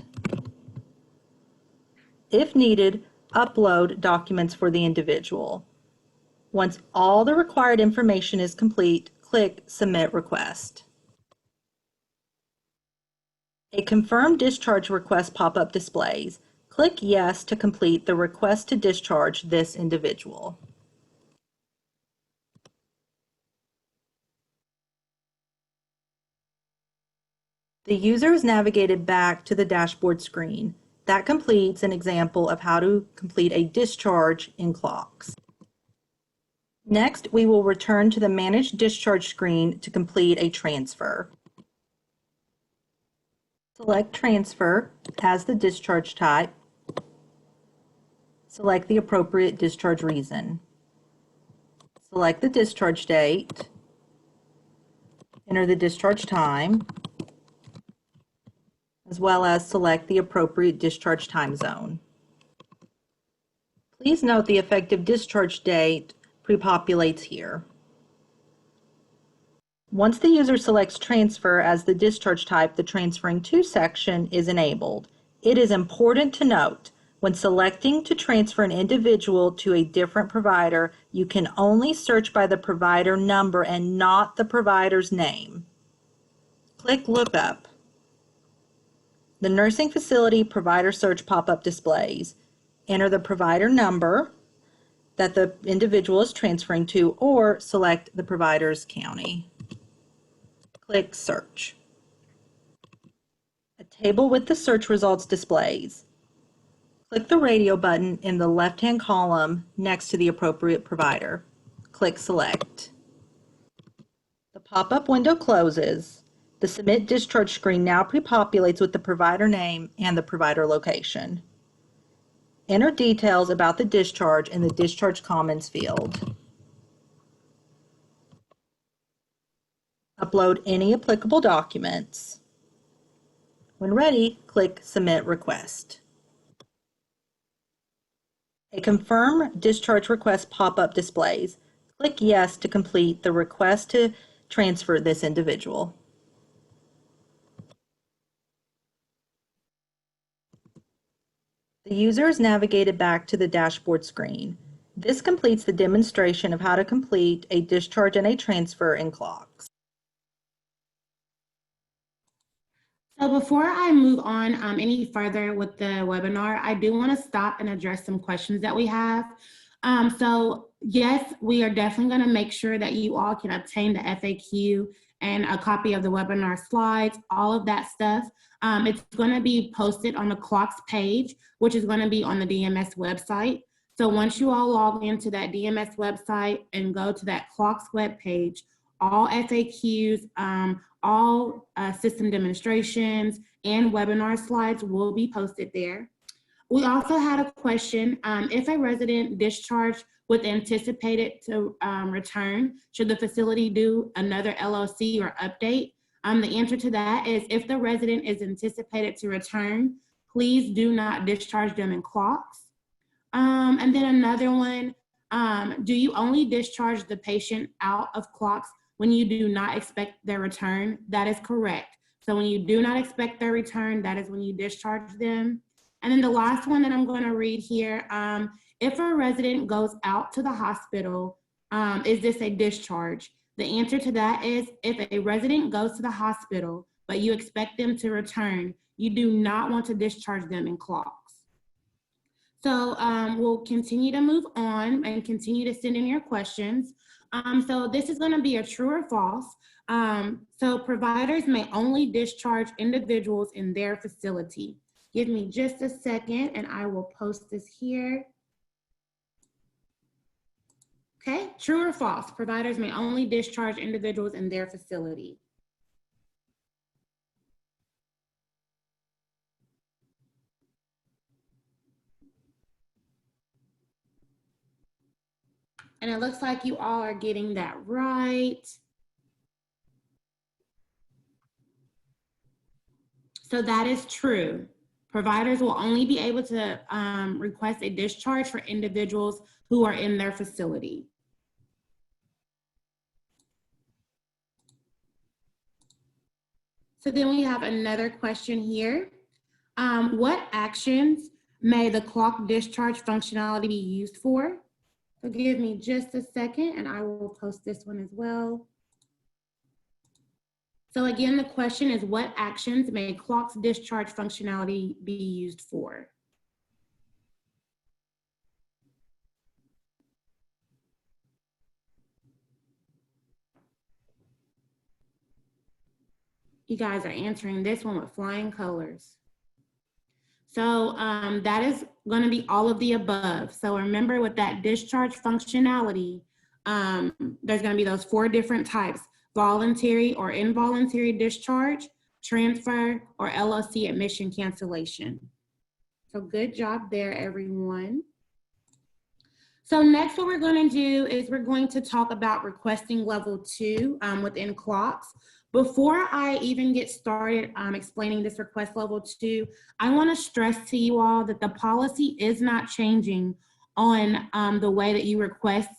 If needed, upload documents for the individual. Once all the required information is complete, click Submit Request. A confirmed discharge request pop-up displays. Click Yes to complete the request to discharge this individual. The user is navigated back to the dashboard screen. That completes an example of how to complete a discharge in KLOCS. Next, we will return to the Manage Discharge screen to complete a transfer. Select Transfer as the discharge type. Select the appropriate discharge reason. Select the discharge date. Enter the discharge time, as well as select the appropriate discharge time zone. Please note the effective discharge date pre-populates here. Once the user selects transfer as the discharge type, the transferring to section is enabled. It is important to note, when selecting to transfer an individual to a different provider, you can only search by the provider number and not the provider's name. Click Look Up. The nursing facility provider search pop-up displays. Enter the provider number that the individual is transferring to, or select the provider's county. Click Search. A table with the search results displays. Click the radio button in the left-hand column next to the appropriate provider. Click Select. The pop-up window closes. The Submit Discharge screen now pre-populates with the provider name and the provider location. Enter details about the discharge in the Discharge Commons field. Upload any applicable documents. When ready, click Submit Request. A Confirm Discharge Request pop-up displays. Click Yes to complete the request to transfer this individual. The user is navigated back to the dashboard screen. This completes the demonstration of how to complete a discharge and a transfer in KLOCS. So before I move on any further with the webinar, I do want to stop and address some questions that we have. So yes, we are definitely going to make sure that you all can obtain the FAQ and a copy of the webinar slides, all of that stuff. It's going to be posted on the KLOCS page, which is going to be on the DMS website. So once you all log into that DMS website and go to that KLOCS web page, all FAQs, all system demonstrations and webinar slides will be posted there. We also had a question, if a resident discharged with anticipated to return, should the facility do another LOC or update? The answer to that is, if the resident is anticipated to return, please do not discharge them in KLOCS. And then another one, do you only discharge the patient out of KLOCS when you do not expect their return? That is correct. So when you do not expect their return, that is when you discharge them. And then the last one that I'm going to read here, if a resident goes out to the hospital, is this a discharge? The answer to that is, if a resident goes to the hospital, but you expect them to return, you do not want to discharge them in KLOCS. So we'll continue to move on and continue to send in your questions. So this is going to be a true or false. So providers may only discharge individuals in their facility. Give me just a second and I will post this here. Okay, true or false? Providers may only discharge individuals in their facility. And it looks like you all are getting that right. So that is true. Providers will only be able to request a discharge for individuals who are in their facility. So then we have another question here. What actions may the KLOCS discharge functionality be used for? So give me just a second and I will post this one as well. So again, the question is, what actions may KLOCS discharge functionality be used for? You guys are answering this one with flying colors. So that is going to be all of the above. So remember, with that discharge functionality, there's going to be those 4 different types: voluntary or involuntary discharge, transfer, or LOC admission cancellation. So good job there, everyone. So next, what we're going to do is we're going to talk about requesting level 2 within KLOCS. Before I even get started explaining this request level 2, I want to stress to you all that the policy is not changing on the way that you request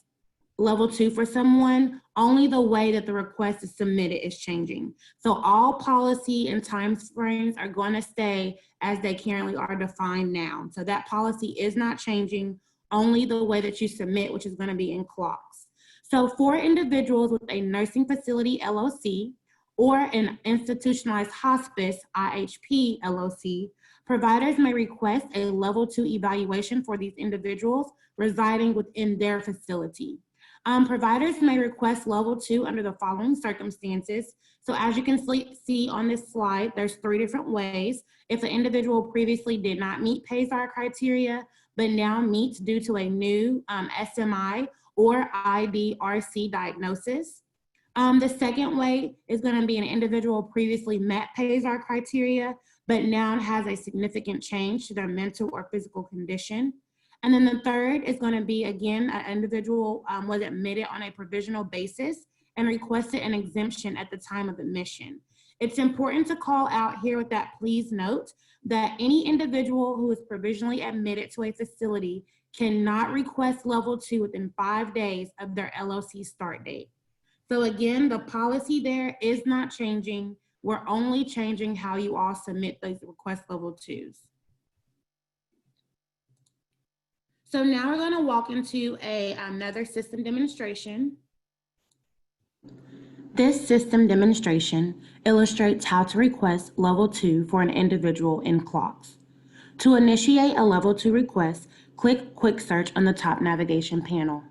level 2 for someone, only the way that the request is submitted is changing. So all policy and time frames are going to stay as they currently are defined now. So that policy is not changing, only the way that you submit, which is going to be in KLOCS. So for individuals with a nursing facility LOC or an institutionalized hospice IHP LOC, providers may request a level 2 evaluation for these individuals residing within their facility. Providers may request level 2 under the following circumstances. So as you can see on this slide, there's 3 different ways. If an individual previously did not meet PASAR criteria, but now meets due to a new SMI or IDRC diagnosis. The second way is going to be an individual previously met PASAR criteria, but now has a significant change to their mental or physical condition. And then the third is going to be, again, an individual was admitted on a provisional basis and requested an exemption at the time of admission. It's important to call out here with that, please note that any individual who is provisionally admitted to a facility cannot request level 2 within 5 days of their LOC start date. So again, the policy there is not changing. We're only changing how you all submit those request level 2s. So now we're going to walk into another system demonstration. This system demonstration illustrates how to request level 2 for an individual in KLOCS. To initiate a level 2 request, click Quick Search on the top navigation panel.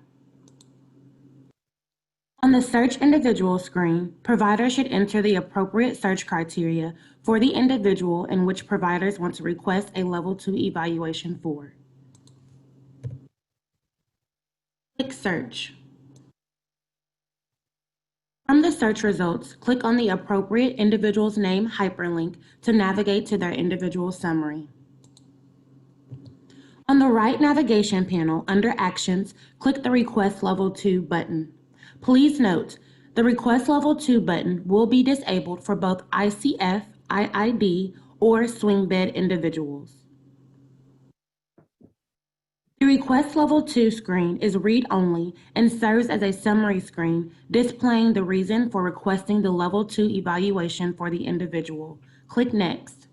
On the Search Individual screen, providers should enter the appropriate search criteria for the individual in which providers want to request a level 2 evaluation for. Click Search. From the search results, click on the appropriate individual's name hyperlink to navigate to their individual summary. On the right navigation panel, under Actions, click the Request Level 2 button. Please note, the Request Level 2 button will be disabled for both ICF, IID, or swing bed individuals. The Request Level 2 screen is read-only and serves as a summary screen displaying the reason for requesting the Level 2 evaluation for the individual. Click Next.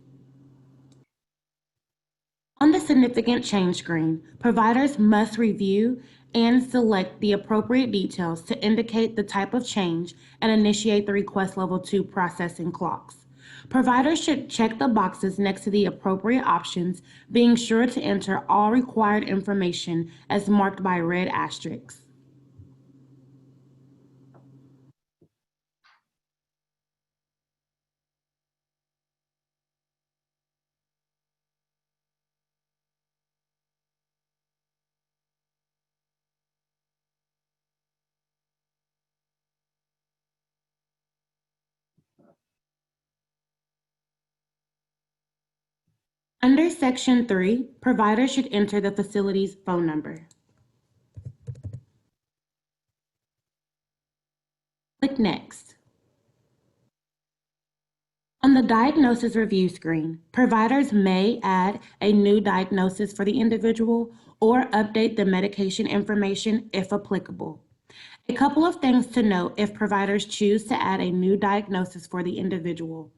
On the Significant Change screen, providers must review and select the appropriate details to indicate the type of change and initiate the Request Level 2 process in KLOCS. Providers should check the boxes next to the appropriate options, being sure to enter all required information as marked by red asterisks. Under Section 3, providers should enter the facility's phone number. Click Next. On the Diagnosis Review screen, providers may add a new diagnosis for the individual or update the medication information if applicable. A couple of things to note if providers choose to add a new diagnosis for the individual.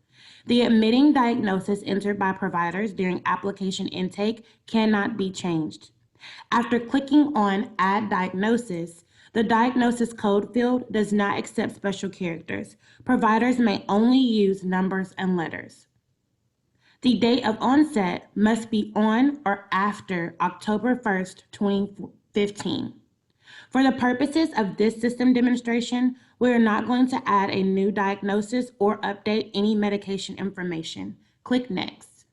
The admitting diagnosis entered by providers during application intake cannot be changed. After clicking on Add Diagnosis, the diagnosis code field does not accept special characters. Providers may only use numbers and letters. The date of onset must be on or after October 1st, 2015. For the purposes of this system demonstration, we are not going to add a new diagnosis or update any medication information. Click Next.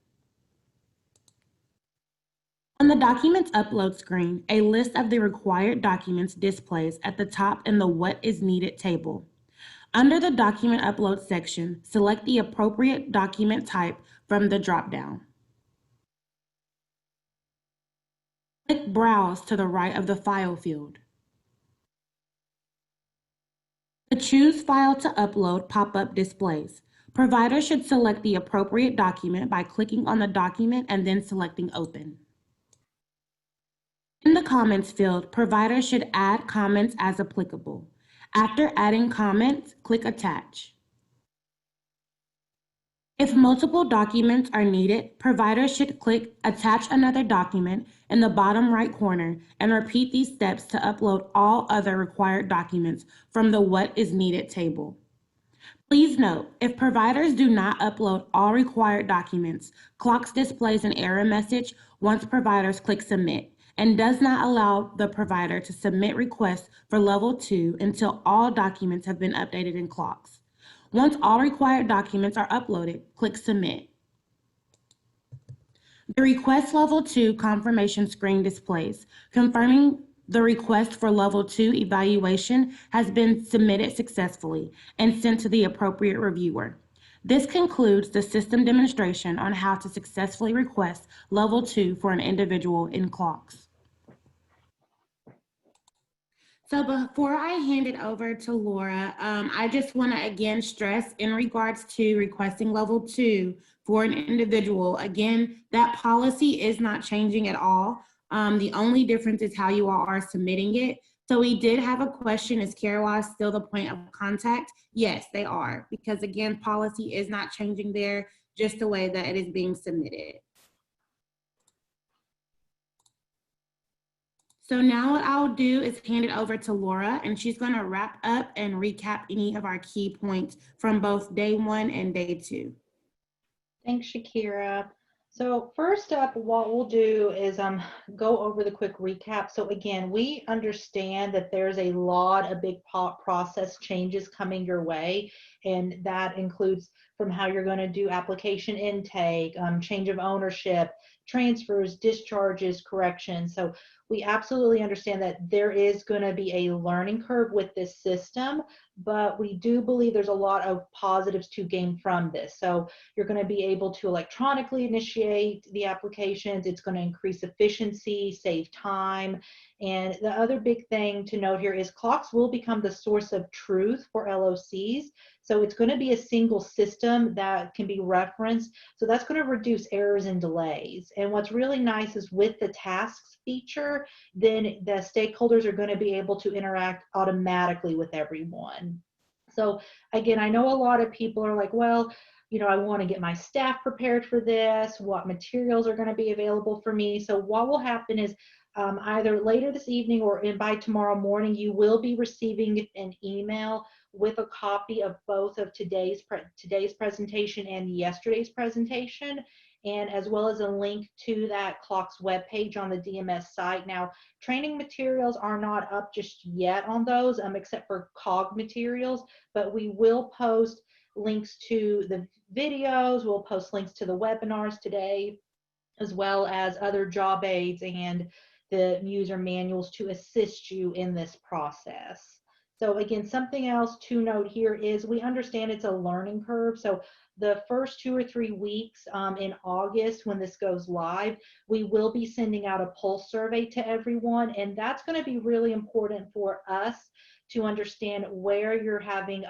On the Documents Upload screen, a list of the required documents displays at the top in the What is Needed table. Under the Document Upload section, select the appropriate document type from the drop-down. Click Browse to the right of the File field. The Choose File to Upload pop-up displays. Providers should select the appropriate document by clicking on the document and then selecting Open. In the comments field, providers should add comments as applicable. After adding comments, click Attach. If multiple documents are needed, providers should click Attach another document in the bottom right corner and repeat these steps to upload all other required documents from the What is Needed table. Please note, if providers do not upload all required documents, KLOCS displays an error message once providers click Submit and does not allow the provider to submit requests for Level 2 until all documents have been updated in KLOCS. Once all required documents are uploaded, click Submit. The Request Level 2 confirmation screen displays, confirming the request for Level 2 evaluation has been submitted successfully and sent to the appropriate reviewer. This concludes the system demonstration on how to successfully request Level 2 for an individual in KLOCS. So before I hand it over to Laura, I just want to again stress in regards to requesting Level 2 for an individual, again, that policy is not changing at all. The only difference is how you all are submitting it. So we did have a question, is KLOCS still the point of contact? Yes, they are, because again, policy is not changing there, just the way that it is being submitted. So now what I'll do is hand it over to Laura, and she's going to wrap up and recap any of our key points from both day 1 and day 2. Thanks, Shakira. So first up, what we'll do is go over the quick recap. So again, we understand that there's a lot of big process changes coming your way, and that includes from how you're going to do application intake, change of ownership, transfers, discharges, corrections. So we absolutely understand that there is going to be a learning curve with this system, but we do believe there's a lot of positives to gain from this. So you're going to be able to electronically initiate the applications. It's going to increase efficiency, save time. And the other big thing to note here is KLOCS will become the source of truth for LOCs. So it's going to be a single system that can be referenced. So that's going to reduce errors and delays. And what's really nice is with the tasks feature, then the stakeholders are going to be able to interact automatically with everyone. So again, I know a lot of people are like, well, you know, I want to get my staff prepared for this. What materials are going to be available for me? So what will happen is either later this evening or by tomorrow morning, you will be receiving an email with a copy of both of today's presentation and yesterday's presentation, and as well as a link to that KLOCS webpage on the DMS site. Now, training materials are not up just yet on those, except for COG materials, but we will post links to the videos, we'll post links to the webinars today, as well as other job aids and the user manuals to assist you in this process. So again, something else to note here is we understand it's a learning curve. So the first 2 or 3 weeks in August, when this goes live, we will be sending out a pulse survey to everyone, and that's going to be really important for us to understand where you're having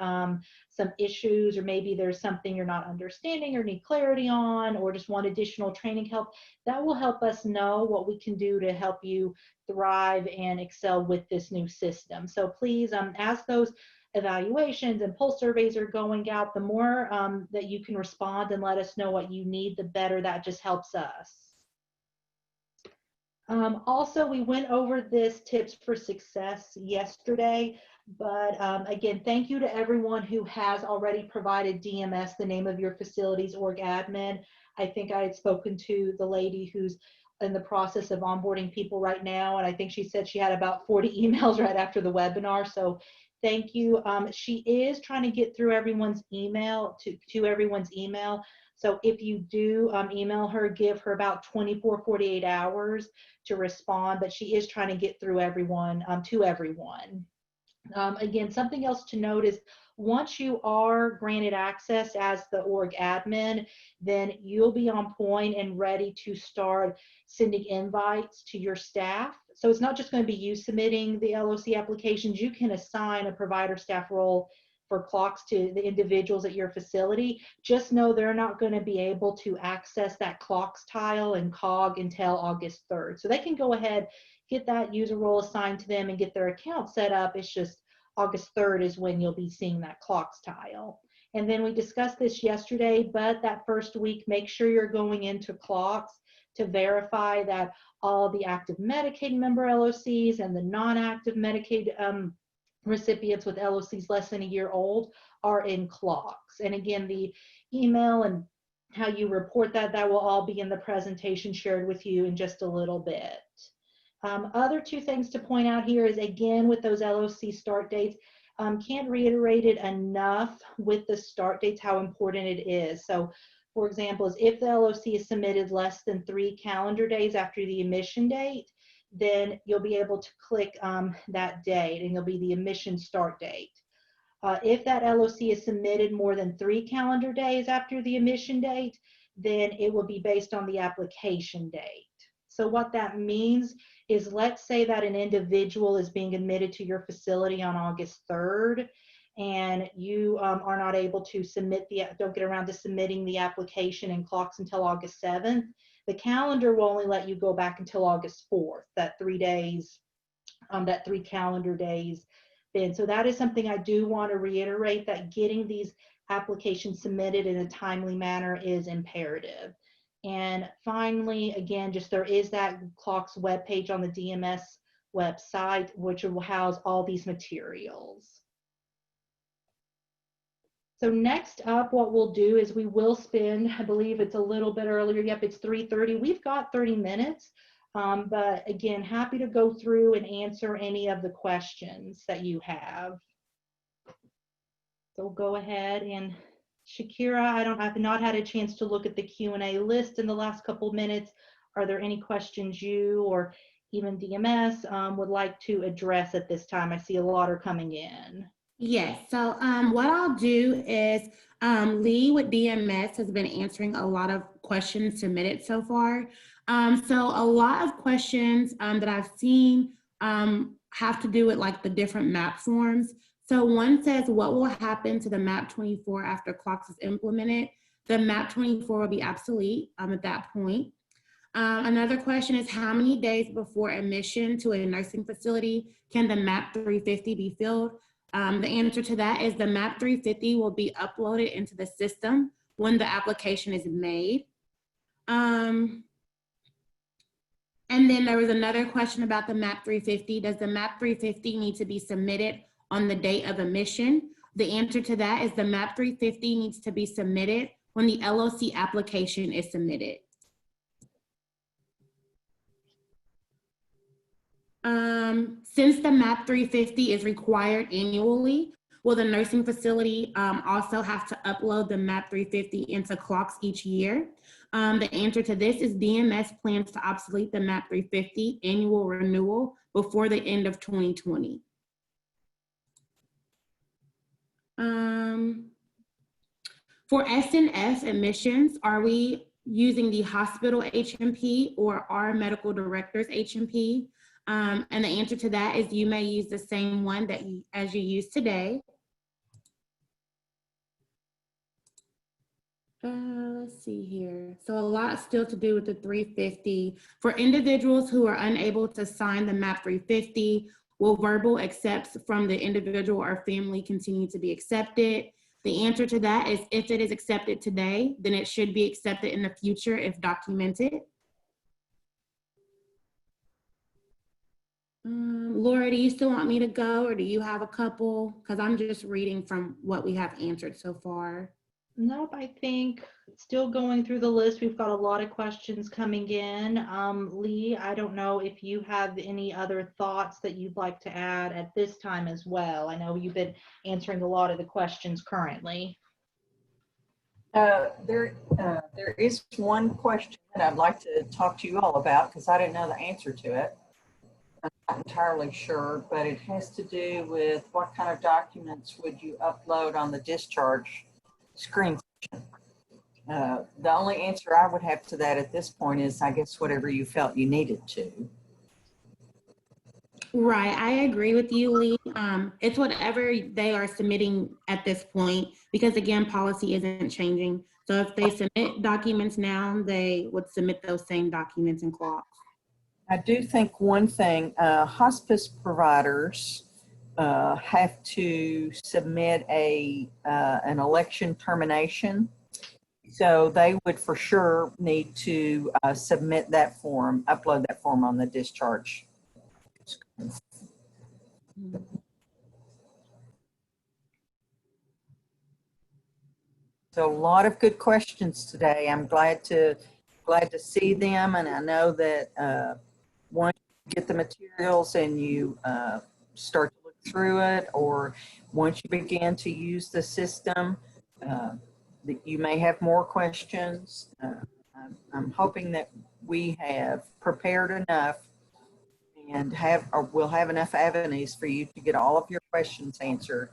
some issues, or maybe there's something you're not understanding or need clarity on, or just want additional training help. That will help us know what we can do to help you thrive and excel with this new system. So please, as those evaluations and pulse surveys are going out, the more that you can respond and let us know what you need, the better. That just helps us. Also, we went over this tips for success yesterday, but again, thank you to everyone who has already provided DMS, the name of your facilities org admin. I think I had spoken to the lady who's in the process of onboarding people right now, and I think she said she had about 40 emails right after the webinar, so thank you. She is trying to get through everyone's email, to everyone's email. So if you do email her, give her about 24, 48 hours to respond, but she is trying to get through everyone, to everyone. Again, something else to note is once you are granted access as the org admin, then you'll be on point and ready to start sending invites to your staff. So it's not just going to be you submitting the LOC applications. You can assign a provider staff role for KLOCS to the individuals at your facility. Just know they're not going to be able to access that KLOCS tile and COG until August 3rd. So they can go ahead get that user role assigned to them and get their account set up. It's just August 3rd is when you'll be seeing that KLOCS tile. And then we discussed this yesterday, but that first week, make sure you're going into KLOCS to verify that all the active Medicaid member LOCs and the non-active Medicaid recipients with LOCs less than a year old are in KLOCS. And again, the email and how you report that, that will all be in the presentation shared with you in just a little bit. Other two things to point out here is, again, with those LOC start dates, can't reiterate it enough with the start dates how important it is. So, for example, if the LOC is submitted less than 3 calendar days after the admission date, then you'll be able to click that date and it'll be the admission start date. If that LOC is submitted more than 3 calendar days after the admission date, then it will be based on the application date. So what that means is, let's say that an individual is being admitted to your facility on August 3rd, and you are not able to don't get around to submitting the application in KLOCS until August 7th, the calendar will only let you go back until August 4th, that 3 days, that 3 calendar days. Then, so that is something I do want to reiterate, that getting these applications submitted in a timely manner is imperative. And finally, again, just there is that KLOCS webpage on the DMS website, which will house all these materials. So next up, what we'll do is we will spend, I believe it's a little bit earlier, yep, it's 3:30. We've got 30 minutes, but again, happy to go through and answer any of the questions that you have. So go ahead and Shakira, I've not had a chance to look at the Q&A list in the last couple of minutes. Are there any questions you or even DMS would like to address at this time? I see a lot are coming in. Yes, so what I'll do is Lee with DMS has been answering a lot of questions submitted so far. So a lot of questions that I've seen have to do with like the different map forms. So one says, what will happen to the map 24 after KLOCS is implemented? The map 24 will be obsolete at that point. Another question is, how many days before admission to a nursing facility can the map 350 be filled? The answer to that is the map 350 will be uploaded into the system when the application is made. And then there was another question about the map 350. Does the map 350 need to be submitted on the date of admission? The answer to that is the map 350 needs to be submitted when the LOC application is submitted. Since the map 350 is required annually, will the nursing facility also have to upload the map 350 into KLOCS each year? The answer to this is DMS plans to obsolete the map 350 annual renewal before the end of 2020. For SNF admissions, are we using the hospital HMP or our medical director's HMP? And the answer to that is you may use the same one as you use today. Let's see here. So a lot still to do with the 350. For individuals who are unable to sign the map 350, will verbal accepts from the individual or family continue to be accepted? The answer to that is, if it is accepted today, then it should be accepted in the future if documented. Laura, do you still want me to go, or do you have a couple? Because I'm just reading from what we have answered so far. Nope, I think still going through the list. We've got a lot of questions coming in. Lee, I don't know if you have any other thoughts that you'd like to add at this time as well. I know you've been answering a lot of the questions currently. There is one question that I'd like to talk to you all about, because I didn't know the answer to it. I'm not entirely sure, but it has to do with what kind of documents would you upload on the discharge screen session. The only answer I would have to that at this point is, I guess, whatever you felt you needed to. Right, I agree with you, Lee. It's whatever they are submitting at this point, because again, policy isn't changing. So if they submit documents now, they would submit those same documents in KLOCS. I do think one thing, hospice providers have to submit an election termination. So they would for sure need to submit that form, upload that form on the discharge. So a lot of good questions today. I'm glad to see them, and I know that once you get the materials and you start to look through it, or once you begin to use the system, that you may have more questions. I'm hoping that we have prepared enough and we'll have enough avenues for you to get all of your questions answered.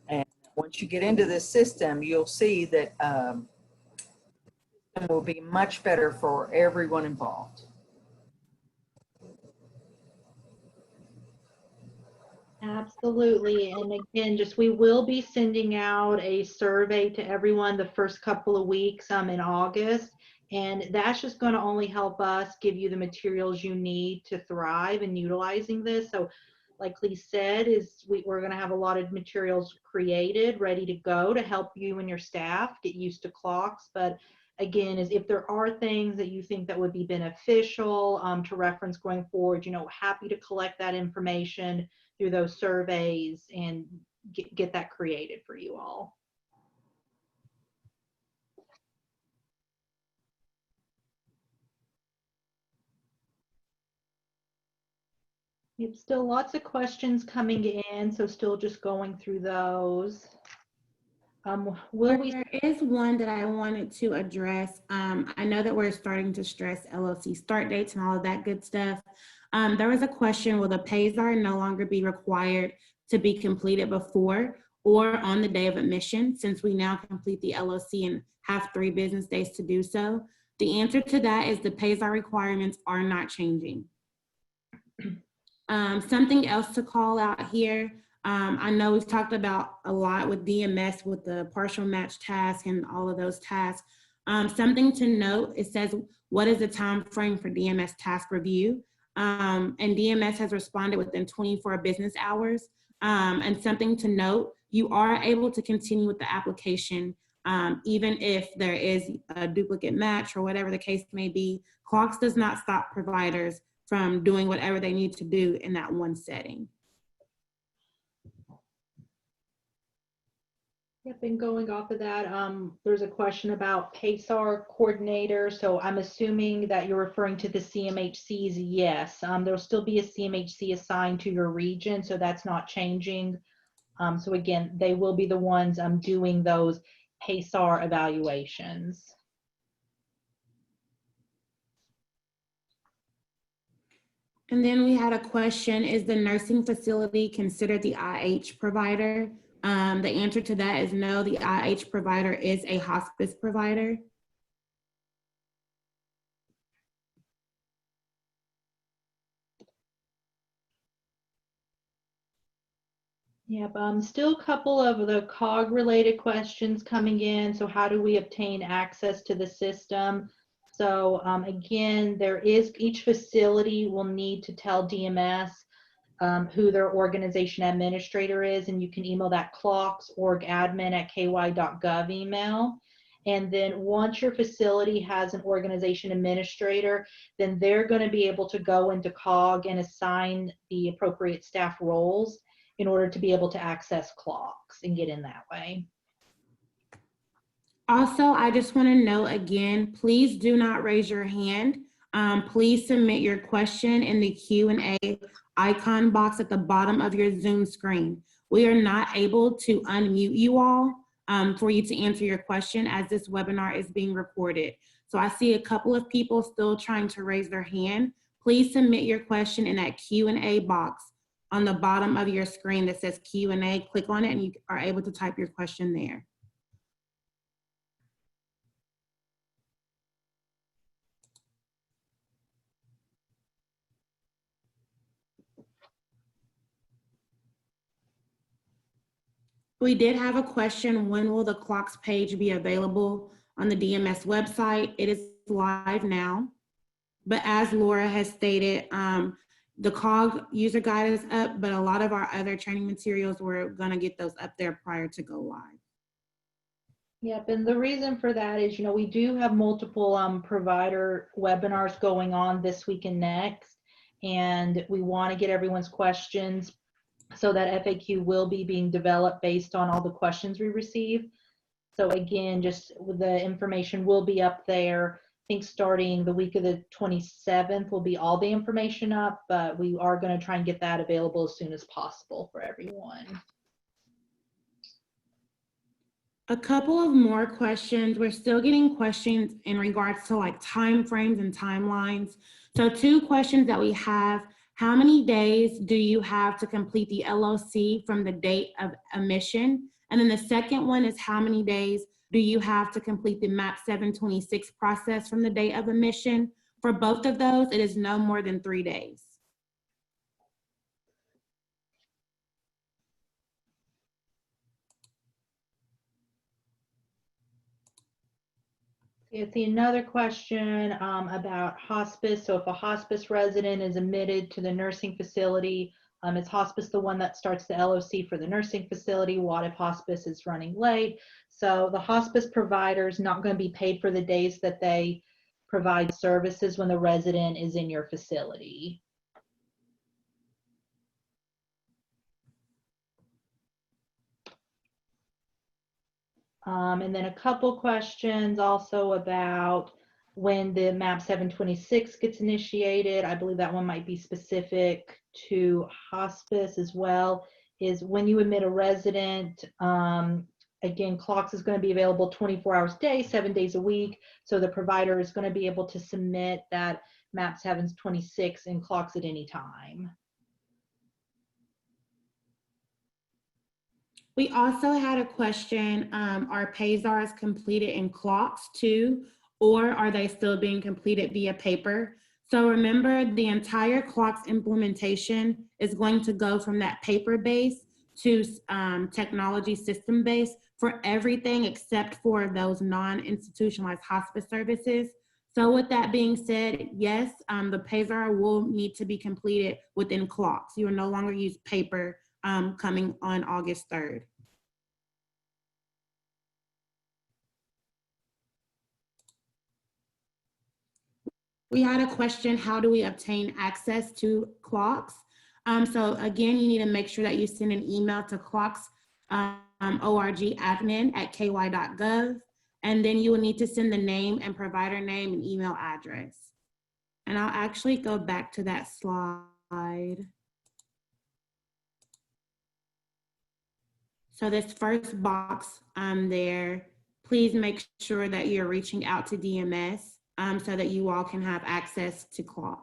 And once you get into this system, you'll see that it will be much better for everyone involved. Absolutely. And again, we will be sending out a survey to everyone the first couple of weeks in August. And that's just going to only help us give you the materials you need to thrive in utilizing this. So like Lee said, we're going to have a lot of materials created, ready to go to help you and your staff get used to KLOCS. But again, if there are things that you think that would be beneficial to reference going forward, happy to collect that information through those surveys and get that created for you all. Yep, still lots of questions coming in, so still just going through those. There is one that I wanted to address. I know that we're starting to stress LLC start dates and all of that good stuff. There was a question, will the PASAR no longer be required to be completed before or on the day of admission, since we now complete the LLC and have 3 business days to do so? The answer to that is the PASAR requirements are not changing. Something else to call out here, I know we've talked about a lot with DMS with the partial match task and all of those tasks. Something to note, it says, what is the time frame for DMS task review? And DMS has responded within 24 business hours. And something to note, you are able to continue with the application even if there is a duplicate match or whatever the case may be. KLOCS does not stop providers from doing whatever they need to do in that one setting. Yep, and going off of that, there's a question about PASAR coordinator. So I'm assuming that you're referring to the CMHCs. Yes, there'll still be a CMHC assigned to your region, so that's not changing. So again, they will be the ones doing those PASAR evaluations. And then we had a question, is the nursing facility considered the IH provider? The answer to that is no, the IH provider is a hospice provider. Yep, still a couple of the COG related questions coming in. So how do we obtain access to the system? So again, each facility will need to tell DMS who their organization administrator is, and you can email that clocsorgadmin@ky.gov email. And then once your facility has an organization administrator, then they're going to be able to go into COG and assign the appropriate staff roles in order to be able to access KLOCS and get in that way. Also, I just want to note again, please do not raise your hand. Please submit your question in the Q&A icon box at the bottom of your Zoom screen. We are not able to unmute you all for you to answer your question as this webinar is being recorded. So I see a couple of people still trying to raise their hand. Please submit your question in that Q&A box on the bottom of your screen that says Q&A. Click on it and you are able to type your question there. We did have a question, when will the KLOCS page be available on the DMS website? It is live now. But as Laura has stated, the COG user guide is up, but a lot of our other training materials, we're gonna get those up there prior to go live. Yep, and the reason for that is, we do have multiple provider webinars going on this week and next, and we want to get everyone's questions, so that FAQ will be being developed based on all the questions we receive. So again, just the information will be up there. I think starting the week of the 27th will be all the information up, but we are going to try and get that available as soon as possible for everyone. A couple of more questions. We're still getting questions in regards to like time frames and timelines. So 2 questions that we have: how many days do you have to complete the LOC from the date of admission? And then the second one is, how many days do you have to complete the MAP 726 process from the date of admission? For both of those, it is no more than 3 days. I see another question about hospice. So if a hospice resident is admitted to the nursing facility, is hospice the one that starts the LOC for the nursing facility? What if hospice is running late? So the hospice provider is not going to be paid for the days that they provide services when the resident is in your facility. And then a couple questions also about when the MAP 726 gets initiated. I believe that one might be specific to hospice as well. Is when you admit a resident, again, KLOCS is going to be available 24 hours a day, 7 days a week. So the provider is going to be able to submit that MAP 726 in KLOCS at any time. We also had a question, are PASARs completed in KLOCS too, or are they still being completed via paper? So remember, the entire KLOCS implementation is going to go from that paper base to technology system base for everything except for those non-institutionalized hospice services. So with that being said, yes, the PASAR will need to be completed within KLOCS. You will no longer use paper coming on August 3rd. We had a question, how do we obtain access to KLOCS? So again, you need to make sure that you send an email to KLOCS org admin at ky.gov, and then you will need to send the name and provider name and email address. And I'll actually go back to that slide. So this first box there, please make sure that you're reaching out to DMS so that you all can have access to KLOCS.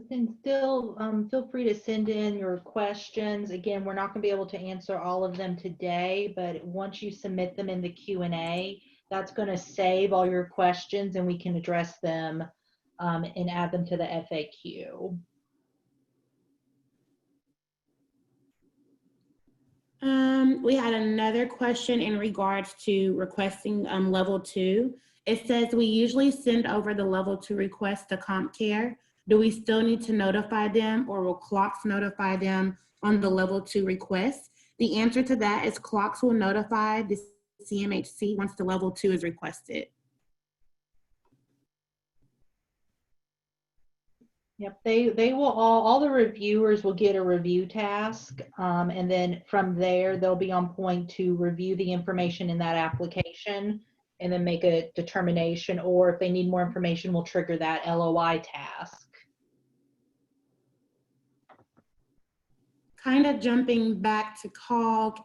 And still feel free to send in your questions. Again, we're not going to be able to answer all of them today, but once you submit them in the Q&A, that's going to save all your questions and we can address them and add them to the FAQ. We had another question in regards to requesting level 2. It says we usually send over the level 2 request to CompCare. Do we still need to notify them, or will KLOCS notify them on the level 2 request? The answer to that is KLOCS will notify the CMHC once the level 2 is requested. Yep, they will all the reviewers will get a review task, and then from there they'll be on point to review the information in that application and then make a determination, or if they need more information, we'll trigger that LOI task. Kind of jumping back to COG,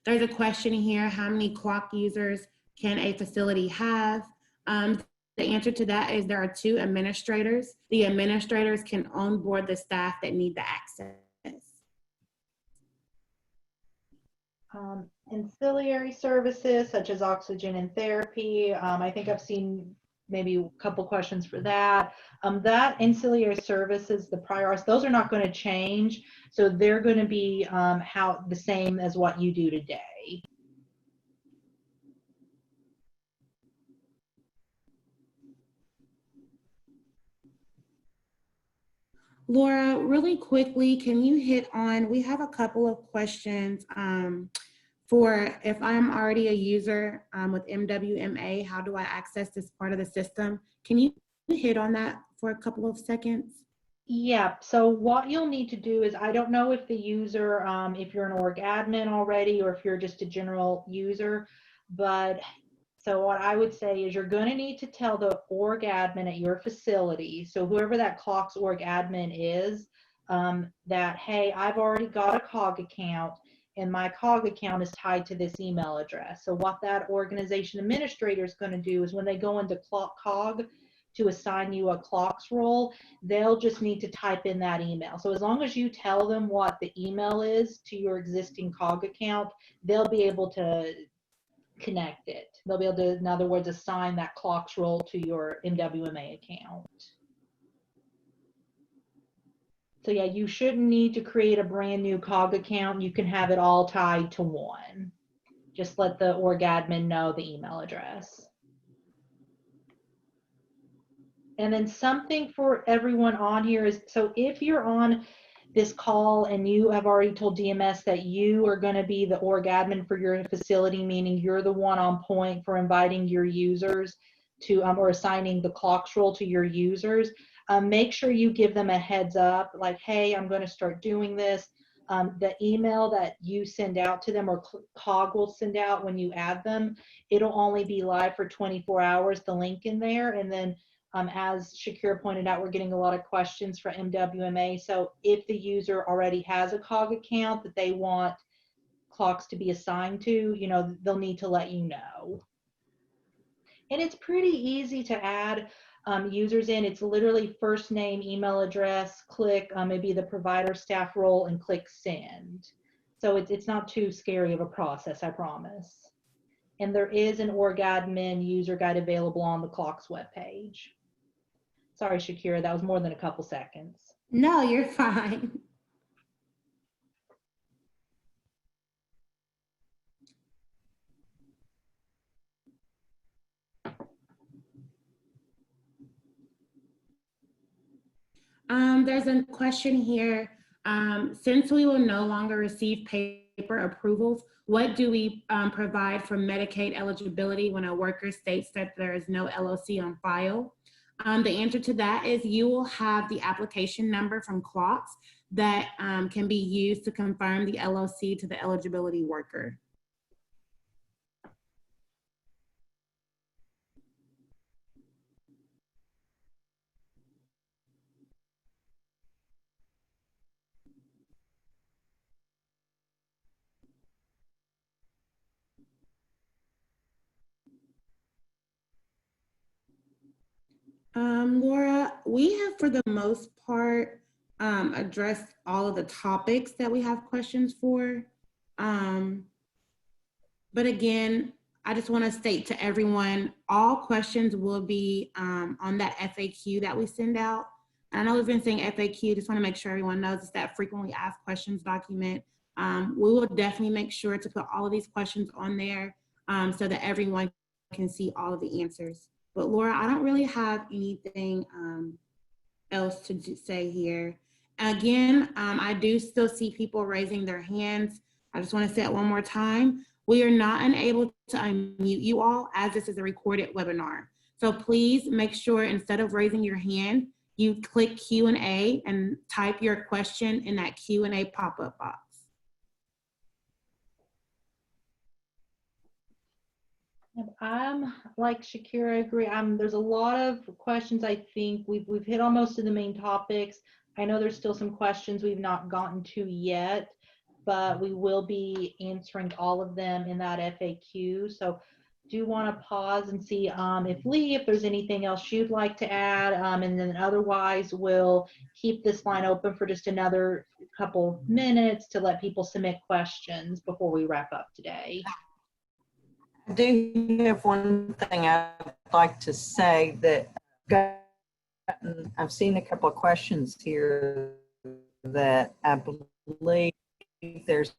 there's a question here, how many KLOCS users can a facility have? The answer to that is there are 2 administrators. The administrators can onboard the staff that need the access. Ancillary services such as oxygen and therapy. I think I've seen maybe a couple questions for that. That ancillary services, the priors, those are not going to change. So they're going to be how the same as what you do today. Laura, really quickly, can you hit on, we have a couple of questions for if I'm already a user with MWMA, how do I access this part of the system? Can you hit on that for a couple of seconds? Yeah, so what you'll need to do is, I don't know if the user, if you're an org admin already or if you're just a general user, but so what I would say is you're going to need to tell the org admin at your facility, so whoever that KLOCS org admin is, that, hey, I've already got a COG account and my COG account is tied to this email address. So what that organization administrator is going to do is when they go into COG to assign you a KLOCS role, they'll just need to type in that email. So as long as you tell them what the email is to your existing COG account, they'll be able to connect it. They'll be able to, in other words, assign that KLOCS role to your MWMA account. So yeah, you shouldn't need to create a brand new COG account. You can have it all tied to one. Just let the org admin know the email address. And then something for everyone on here is, so if you're on this call and you have already told DMS that you are going to be the org admin for your facility, meaning you're the one on point for inviting your users to, or assigning the KLOCS role to your users, make sure you give them a heads up, like, hey, I'm going to start doing this. The email that you send out to them or COG will send out when you add them, it'll only be live for 24 hours, the link in there. And then as Shakira pointed out, we're getting a lot of questions for MWMA. So if the user already has a COG account that they want KLOCS to be assigned to, you know, they'll need to let you know. And it's pretty easy to add users in. It's literally first name, email address, click maybe the provider staff role and click send. So it's not too scary of a process, I promise. And there is an org admin user guide available on the KLOCS webpage. Sorry, Shakira, that was more than a couple seconds. No, you're fine. There's a question here. Since we will no longer receive paper approvals, what do we provide for Medicaid eligibility when a worker states that there is no LOC on file? The answer to that is you will have the application number from KLOCS that can be used to confirm the LOC to the eligibility worker. Laura, we have for the most part addressed all of the topics that we have questions for. But again, I just want to state to everyone, all questions will be on that FAQ that we send out. And I know we've been saying FAQ, just want to make sure everyone knows it's that frequently asked questions document. We will definitely make sure to put all of these questions on there so that everyone can see all of the answers. But Laura, I don't really have anything else to say here. Again, I do still see people raising their hands. I just want to say it one more time. We are not unable to unmute you all as this is a recorded webinar. So please make sure instead of raising your hand, you click Q&A and type your question in that Q&A pop-up box. I'm like Shakira, I agree. There's a lot of questions. I think we've hit on most of the main topics. I know there's still some questions we've not gotten to yet, but we will be answering all of them in that FAQ. So do want to pause and see if there's anything else you'd like to add, and then otherwise we'll keep this line open for just another couple minutes to let people submit questions before we wrap up today. I do have one thing I'd like to say that I've seen a couple of questions here that I believe there's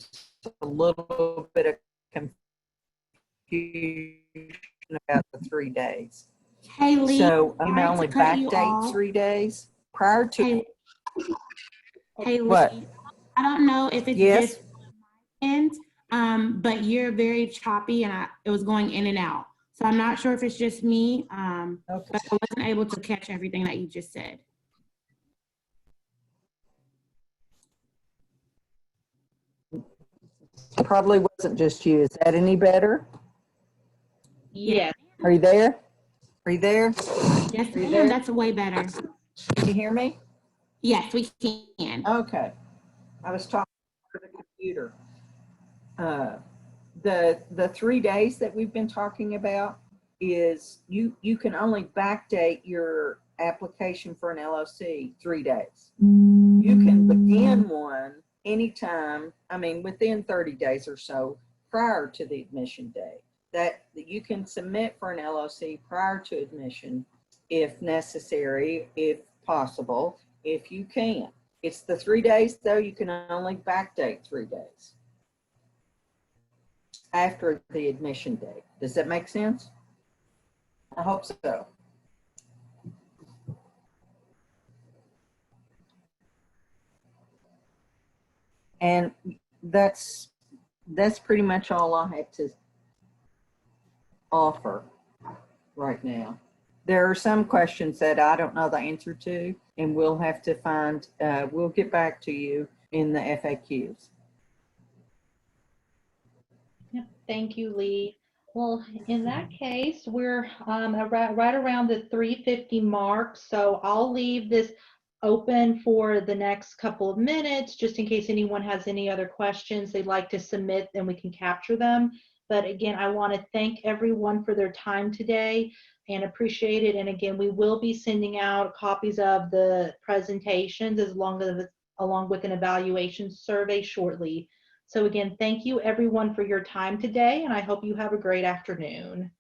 a little bit of confusion about the 3 days. Hey, Lee. So you may sorry to only cut you backdate off. 3 days prior to Hey, what? Lee, I don't know if it's Yes. just end, but you're very choppy and it was going in and out. So I'm not sure if it's just me, Okay. but I wasn't able to catch everything that you just said. Probably wasn't just you. Is that any better? Yes. Are you there? Are you there? Yes, Are you ma'am, there? that's way better. Can you hear me? Yes, we can. Okay. I was talking to the computer. The 3 days that we've been talking about is you can only backdate your application for an LOC 3 days. You can begin one anytime, I mean, within 30 days or so prior to the admission date. That you can submit for an LOC prior to admission if necessary, if possible, if you can. It's the 3 days though, you can only backdate 3 days after the admission date. Does that make sense? I hope so. And that's pretty much all I have to offer right now. There are some questions that I don't know the answer to, and we'll have to find, we'll get back to you in the FAQs. Yep. Thank you, Lee. Well, in that case, we're right around the 3:50 mark, so I'll leave this open for the next couple of minutes, just in case anyone has any other questions they'd like to submit, and we can capture them. But again, I want to thank everyone for their time today and appreciate it. And again, we will be sending out copies of the presentations along with an evaluation survey shortly. So again, thank you everyone for your time today, and I hope you have a great afternoon.